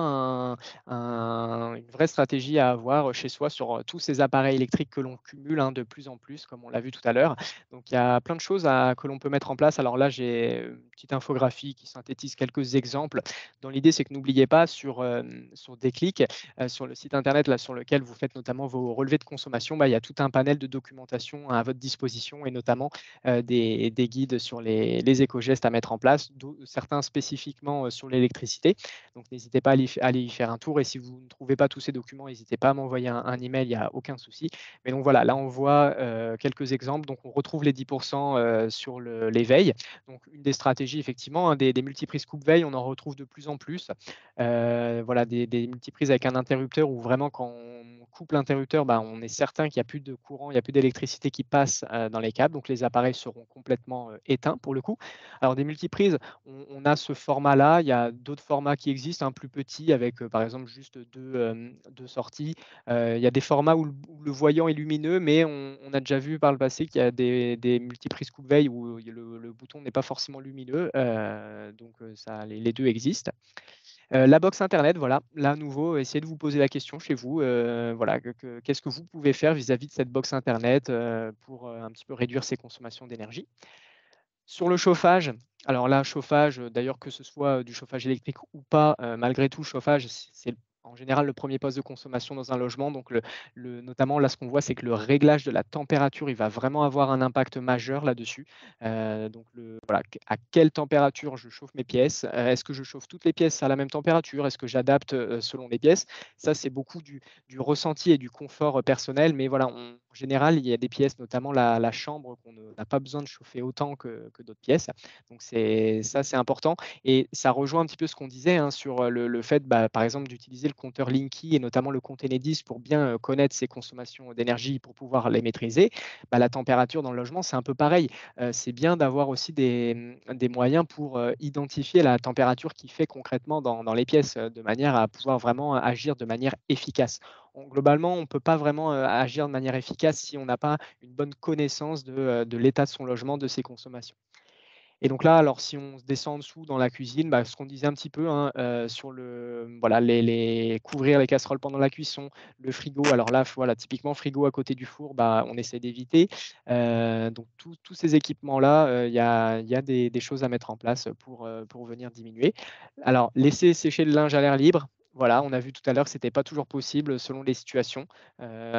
une vraie stratégie à avoir chez soi sur, tous ces appareils électriques que l'on cumule, hein, de plus en plus, comme on l'a vu tout à l'heure. Donc il y a plein de choses que l'on peut mettre en place. Alors là, j'ai une petite infographie qui synthétise quelques exemples. Dans l'idée, c'est que n'oubliez pas sur Déclic, sur le site internet là, sur lequel vous faites notamment vos relevés de consommation, il y a tout un panel de documentation à votre disposition et notamment des guides sur les éco-gestes à mettre en place, certains spécifiquement sur l'électricité. Donc n'hésitez pas à aller y faire un tour et si vous ne trouvez pas tous ces documents, n'hésitez pas à m'envoyer un email, il n'y a aucun souci. Mais donc voilà, là on voit quelques exemples. Donc on retrouve les 10% sur les veilles. Donc une des stratégies effectivement, hein, des multiprises coupe-veille, on en retrouve de plus en plus. Voilà, des multiprises avec un interrupteur où vraiment quand on coupe l'interrupteur, on est certain qu'il n'y a plus de courant, il n'y a plus d'électricité qui passe dans les câbles, donc les appareils seront complètement éteints pour le coup. Alors des multiprises, on a ce format-là, il y a d'autres formats qui existent, un plus petit avec par exemple juste deux sorties. Il y a des formats où le voyant est lumineux, mais on a déjà vu par le passé qu'il y a des multiprises coupe-veille où le bouton n'est pas forcément lumineux, donc les deux existent. La box internet, voilà, là à nouveau, essayez de vous poser la question chez vous, voilà, qu'est-ce que vous pouvez faire vis-à-vis de cette box internet, pour, un petit peu réduire ses consommations d'énergie? Sur le chauffage, Alors là, chauffage, d'ailleurs que ce soit du chauffage électrique ou pas, malgré tout, le chauffage, c'est en général le premier poste de consommation dans un logement. Donc notamment là, ce qu'on voit, c'est que le réglage de la température, il va vraiment avoir un impact majeur là-dessus. Donc voilà, à quelle température je chauffe mes pièces? Est-ce que je chauffe toutes les pièces à la même température? Est-ce que j'adapte, selon les pièces? Ça, c'est beaucoup du ressenti et du confort, personnel. Mais voilà, en général, il y a des pièces, notamment la chambre, qu'on n'a pas besoin de chauffer autant que d'autres pièces. Donc c'est important et ça rejoint un petit peu ce qu'on disait, hein, sur, le fait, bah, par exemple, d'utiliser le compteur Linky et notamment le compte Enedis pour bien, connaître ses consommations d'énergie pour pouvoir les maîtriser. Bah, la température dans le logement, c'est un peu pareil. C'est bien d'avoir aussi des moyens pour, identifier la température qu'il fait concrètement dans les pièces, de manière à pouvoir vraiment agir de manière efficace. Globalement, on ne peut pas vraiment, agir de manière efficace si on n'a pas une bonne connaissance de l'état de son logement, de ses consommations. Et donc là, alors si on se descend en dessous dans la cuisine, bah, ce qu'on disait un petit peu, hein, sur voilà, les couvrir les casseroles pendant la cuisson, le frigo. Alors là, voilà, typiquement frigo à côté du four, bah, on essaie d'éviter. Donc tous ces équipements-là, il y a des choses à mettre en place pour venir diminuer. Alors laisser sécher le linge à l'air libre. Voilà, on a vu tout à l'heure que ce n'était pas toujours possible selon les situations.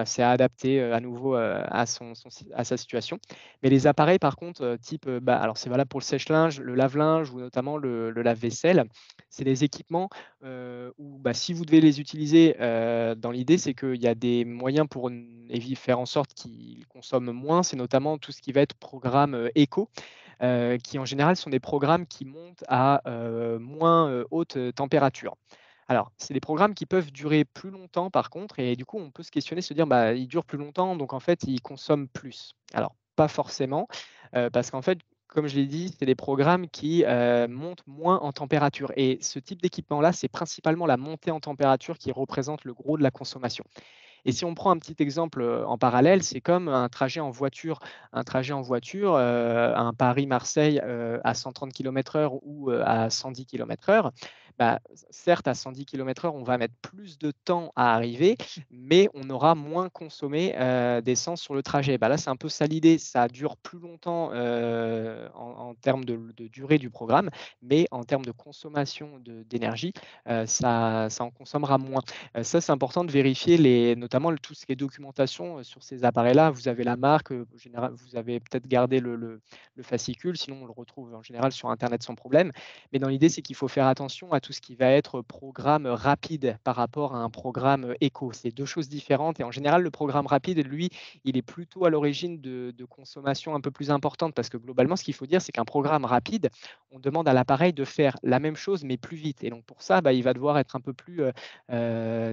C'est à adapter, à nouveau, à sa situation. Mais les appareils par contre, type, bah, alors c'est valable pour le sèche-linge, le lave-linge ou notamment le lave-vaisselle. C'est des équipements, où, bah, si vous devez les utiliser, dans l'idée, c'est qu'il y a des moyens pour faire en sorte qu'ils consomment moins. C'est notamment tout ce qui va être programme, éco, qui en général sont des programmes qui montent à, moins, haute, température. Alors, c'est des programmes qui peuvent durer plus longtemps par contre et du coup, on peut se questionner, se dire: «Bah, ils durent plus longtemps, donc en fait, ils consomment plus». Alors, pas forcément, parce qu'en fait, comme je l'ai dit, c'est des programmes qui, montent moins en température et ce type d'équipement-là, c'est principalement la montée en température qui représente le gros de la consommation. Et si on prend un petit exemple, en parallèle, c'est comme un trajet en voiture. Un trajet en voiture, un Paris-Marseille, à 130 km/h ou, à 110 km/h, bah, certes à 110 km/h, on va mettre plus de temps à arriver, mais on aura moins consommé, d'essence sur le trajet. Bah, là, c'est un peu ça l'idée, ça dure plus longtemps, en termes de durée du programme, mais en termes de consommation d'énergie, ça en consommera moins. Ça, c'est important de vérifier notamment tout ce qui est documentation, sur ces appareils-là. Vous avez la marque, en général, vous avez peut-être gardé le fascicule, sinon on le retrouve en général sur internet sans problème. Mais dans l'idée, c'est qu'il faut faire attention à tout ce qui va être programme rapide par rapport à un programme, éco. C'est 2 choses différentes et en général, le programme rapide, lui, il est plutôt à l'origine de consommations un peu plus importantes parce que globalement, ce qu'il faut dire, c'est qu'un programme rapide, on demande à l'appareil de faire la même chose mais plus vite et donc pour ça, bah, il va devoir être un peu plus,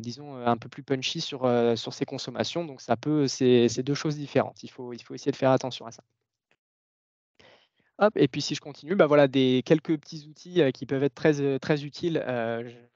disons, un peu plus punchy sur ses consommations. Donc c'est 2 choses différentes. Il faut essayer de faire attention à ça. Hop et puis si je continue, bah, voilà des quelques petits outils, qui peuvent être très utiles,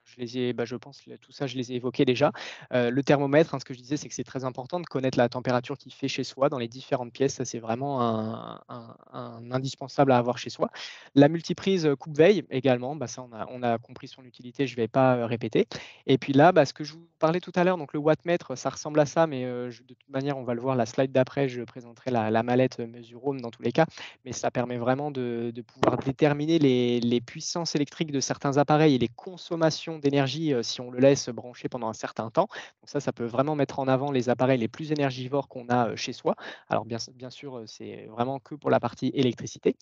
je les ai, bah, je pense que tout ça je les ai évoqués déjà. Le thermomètre, hein, ce que je disais, c'est que c'est très important de connaître la température qu'il fait chez soi dans les différentes pièces. Ça, c'est vraiment un indispensable à avoir chez soi. La multiprise, coupe-veille également, bah, ça on a compris son utilité, je ne vais pas, répéter. Et puis là, bah, ce que je vous parlais tout à l'heure, donc le wattmètre, ça ressemble à ça, mais de toute manière, on va le voir la slide d'après, je présenterai la mallette, Mesurome dans tous les cas mais ça permet vraiment de pouvoir déterminer les puissances électriques de certains appareils et les consommations d'énergie, si on le laisse brancher pendant un certain temps. Donc ça peut vraiment mettre en avant les appareils les plus énergivores qu'on a, chez soi. Alors bien sûr, c'est vraiment que pour la partie électricité.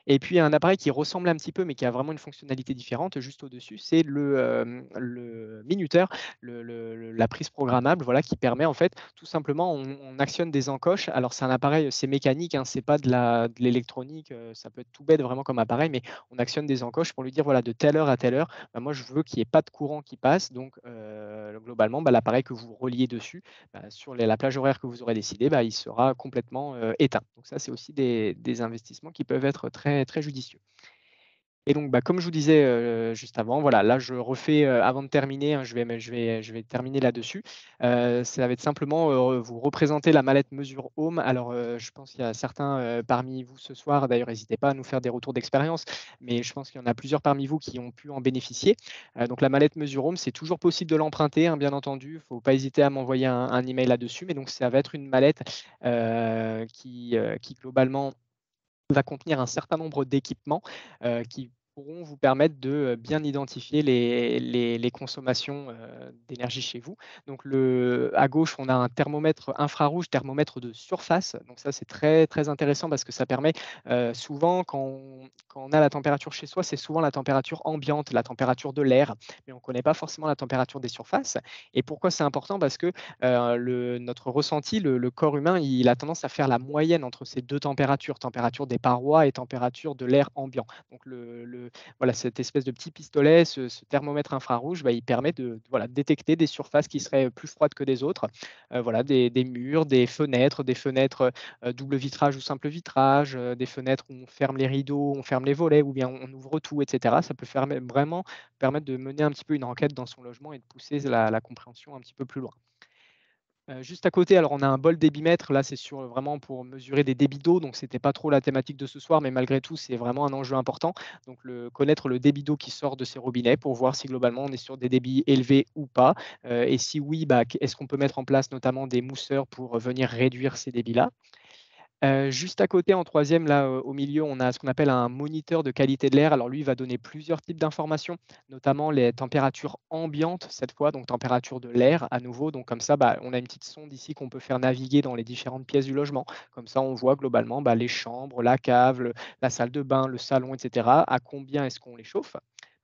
Et puis un appareil qui ressemble un petit peu, mais qui a vraiment une fonctionnalité différente juste au-dessus, c'est le minuteur, la prise programmable, voilà, qui permet en fait tout simplement on actionne des encoches. Alors c'est un appareil, c'est mécanique, hein, c'est pas de l'électronique, ça peut être tout bête vraiment comme appareil, mais on actionne des encoches pour lui dire voilà de telle heure à telle heure, bah, moi je veux qu'il n'y ait pas de courant qui passe. Donc globalement, bah, l'appareil que vous reliez dessus, bah, sur la plage horaire que vous aurez décidé, bah, il sera complètement, éteint. Donc ça, c'est aussi des investissements qui peuvent être très, très judicieux. Et donc, bah, comme je vous disais, juste avant, voilà, là, je refais, avant de terminer, hein, je vais terminer là-dessus. Ça va être simplement, vous représenter la mallette Mesure Home. Alors, je pense qu'il y a certains, parmi vous ce soir, d'ailleurs, n'hésitez pas à nous faire des retours d'expérience, mais je pense qu'il y en a plusieurs parmi vous qui ont pu en bénéficier. Donc la mallette Mesure Home, c'est toujours possible de l'emprunter, hein, bien entendu. Il ne faut pas hésiter à m'envoyer un email là-dessus, mais donc ça va être une mallette, qui globalement va contenir un certain nombre d'équipements qui pourront vous permettre de bien identifier les consommations d'énergie chez vous. Donc à gauche, on a un thermomètre infrarouge, thermomètre de surface. Donc ça, c'est très, très intéressant parce que ça permet souvent, quand on a la température chez soi, c'est souvent la température ambiante, la température de l'air, mais on ne connaît pas forcément la température des surfaces. Et pourquoi c'est important? Parce que notre ressenti, le corps humain, il a tendance à faire la moyenne entre ces deux températures, température des parois et température de l'air ambiant. Donc voilà, cette espèce de petit pistolet, ce thermomètre infrarouge, il permet de voilà, détecter des surfaces qui seraient plus froides que des autres. Voilà, des murs, des fenêtres double vitrage ou simple vitrage, des fenêtres où on ferme les rideaux, on ferme les volets ou bien on ouvre tout, etc. Ça peut vraiment permettre de mener un petit peu une enquête dans son logement et de pousser la compréhension un petit peu plus loin. Juste à côté, alors on a un bol débitmètre. Là, c'est vraiment pour mesurer des débits d'eau, donc c'était pas trop la thématique de ce soir, mais malgré tout, c'est vraiment un enjeu important. Donc connaître le débit d'eau qui sort de ces robinets pour voir si globalement on est sur des débits élevés ou pas. Et si oui, est-ce qu'on peut mettre en place notamment des mousseurs pour venir réduire ces débits-là? Juste à côté, en troisième, là, au milieu, on a ce qu'on appelle un moniteur de qualité de l'air. Alors lui, il va donner plusieurs types d'informations, notamment les températures ambiantes cette fois, donc température de l'air à nouveau. Donc comme ça, on a une petite sonde ici qu'on peut faire naviguer dans les différentes pièces du logement. Comme ça, on voit globalement, les chambres, la cave, la salle de bain, le salon, et cetera. À combien est-ce qu'on les chauffe?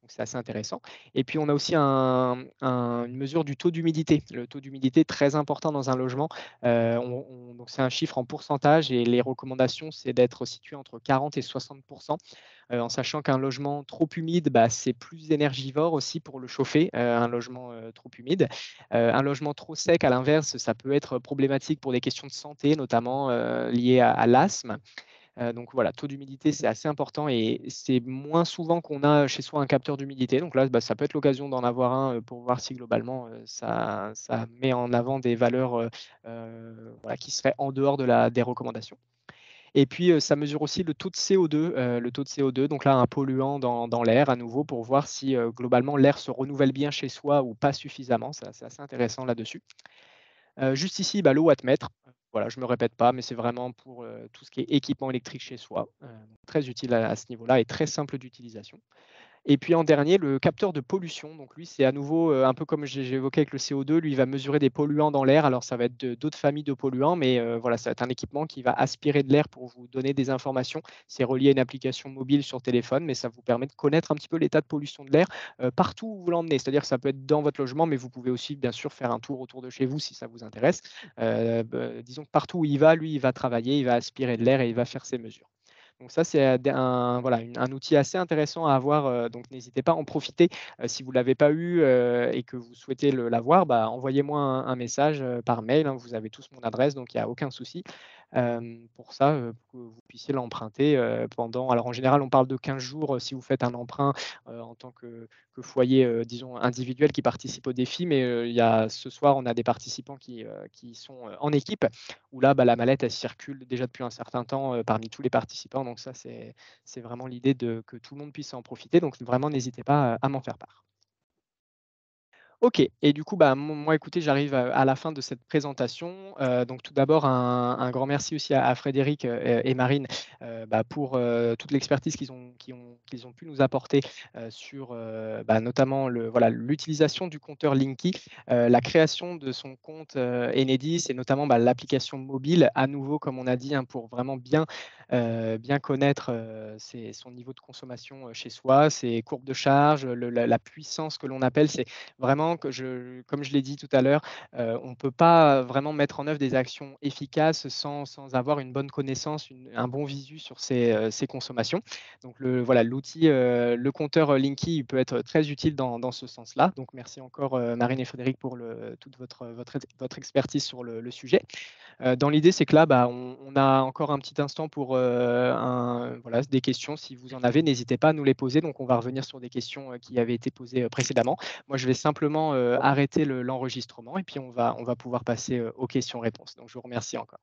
Donc c'est assez intéressant. Et puis on a aussi une mesure du taux d'humidité. Le taux d'humidité, très important dans un logement. Donc c'est un chiffre en pourcentage et les recommandations, c'est d'être situé entre 40 et 60 en sachant qu'un logement trop humide, c'est plus énergivore aussi pour le chauffer, un logement trop humide. Un logement trop sec, à l'inverse, ça peut être problématique pour des questions de santé, notamment liées à l'asthme. Donc voilà, taux d'humidité, c'est assez important et c'est moins souvent qu'on a chez soi un capteur d'humidité. Donc là, ça peut être l'occasion d'en avoir un pour voir si globalement ça met en avant des valeurs voilà, qui seraient en dehors des recommandations. Et puis, ça mesure aussi le taux de CO2, donc là, un polluant dans l'air à nouveau pour voir si globalement l'air se renouvelle bien chez soi ou pas suffisamment. C'est assez intéressant là-dessus. Juste ici, le wattmètre. Voilà, je ne me répète pas, mais c'est vraiment pour tout ce qui est équipement électrique chez soi. Très utile à ce niveau-là et très simple d'utilisation. Et puis en dernier, le capteur de pollution. Donc lui, c'est à nouveau un peu comme j'ai évoqué avec le CO2, lui, il va mesurer des polluants dans l'air. Alors ça va être d'autres familles de polluants, mais voilà, ça va être un équipement qui va aspirer de l'air pour vous donner des informations. C'est relié à une application mobile sur téléphone, mais ça vous permet de connaître un petit peu l'état de pollution de l'air partout où vous l'emmenez. C'est-à-dire que ça peut être dans votre logement, mais vous pouvez aussi bien sûr faire un tour autour de chez vous si ça vous intéresse. Disons que partout où il va, lui, il va travailler, il va aspirer de l'air et il va faire ses mesures. Donc ça, c'est un outil assez intéressant à avoir, donc n'hésitez pas à en profiter. Si vous ne l'avez pas eu et que vous souhaitez l'avoir, envoyez-moi un message par mail, hein, vous avez tous mon adresse, donc il n'y a aucun souci pour ça, pour que vous puissiez l'emprunter pendant. Alors en général, on parle de 15 jours si vous faites un emprunt en tant que foyer, disons, individuel qui participe au défi, mais ce soir, on a des participants qui sont en équipe, où là, la mallette, elle circule déjà depuis un certain temps parmi tous les participants. Donc ça, c'est vraiment l'idée que tout le monde puisse en profiter. Donc vraiment, n'hésitez pas à m'en faire part. OK et du coup, moi, écoutez, j'arrive à la fin de cette présentation. Donc tout d'abord, un grand merci aussi à Frédéric, et Marine, pour, toute l'expertise qu'ils ont pu nous apporter, sur, notamment l'utilisation du compteur Linky, la création de son compte, Enedis et notamment, l'application mobile à nouveau, comme on a dit, hein, pour vraiment bien connaître, son niveau de consommation, chez soi, ses courbes de charge, la puissance que l'on appelle. C'est vraiment comme je l'ai dit tout à l'heure, on ne peut pas vraiment mettre en œuvre des actions efficaces sans avoir une bonne connaissance, un bon visu sur ses consommations. Donc l'outil, le compteur Linky, il peut être très utile dans ce sens-là. Donc merci encore, Marine et Frédéric pour toute votre expertise sur le sujet. Dans l'idée, c'est que là, on a encore un petit instant pour des questions. Si vous en avez, n'hésitez pas à nous les poser. Donc, on va revenir sur des questions qui avaient été posées précédemment. Moi, je vais simplement arrêter l'enregistrement et puis on va pouvoir passer aux questions-réponses. Donc, je vous remercie encore.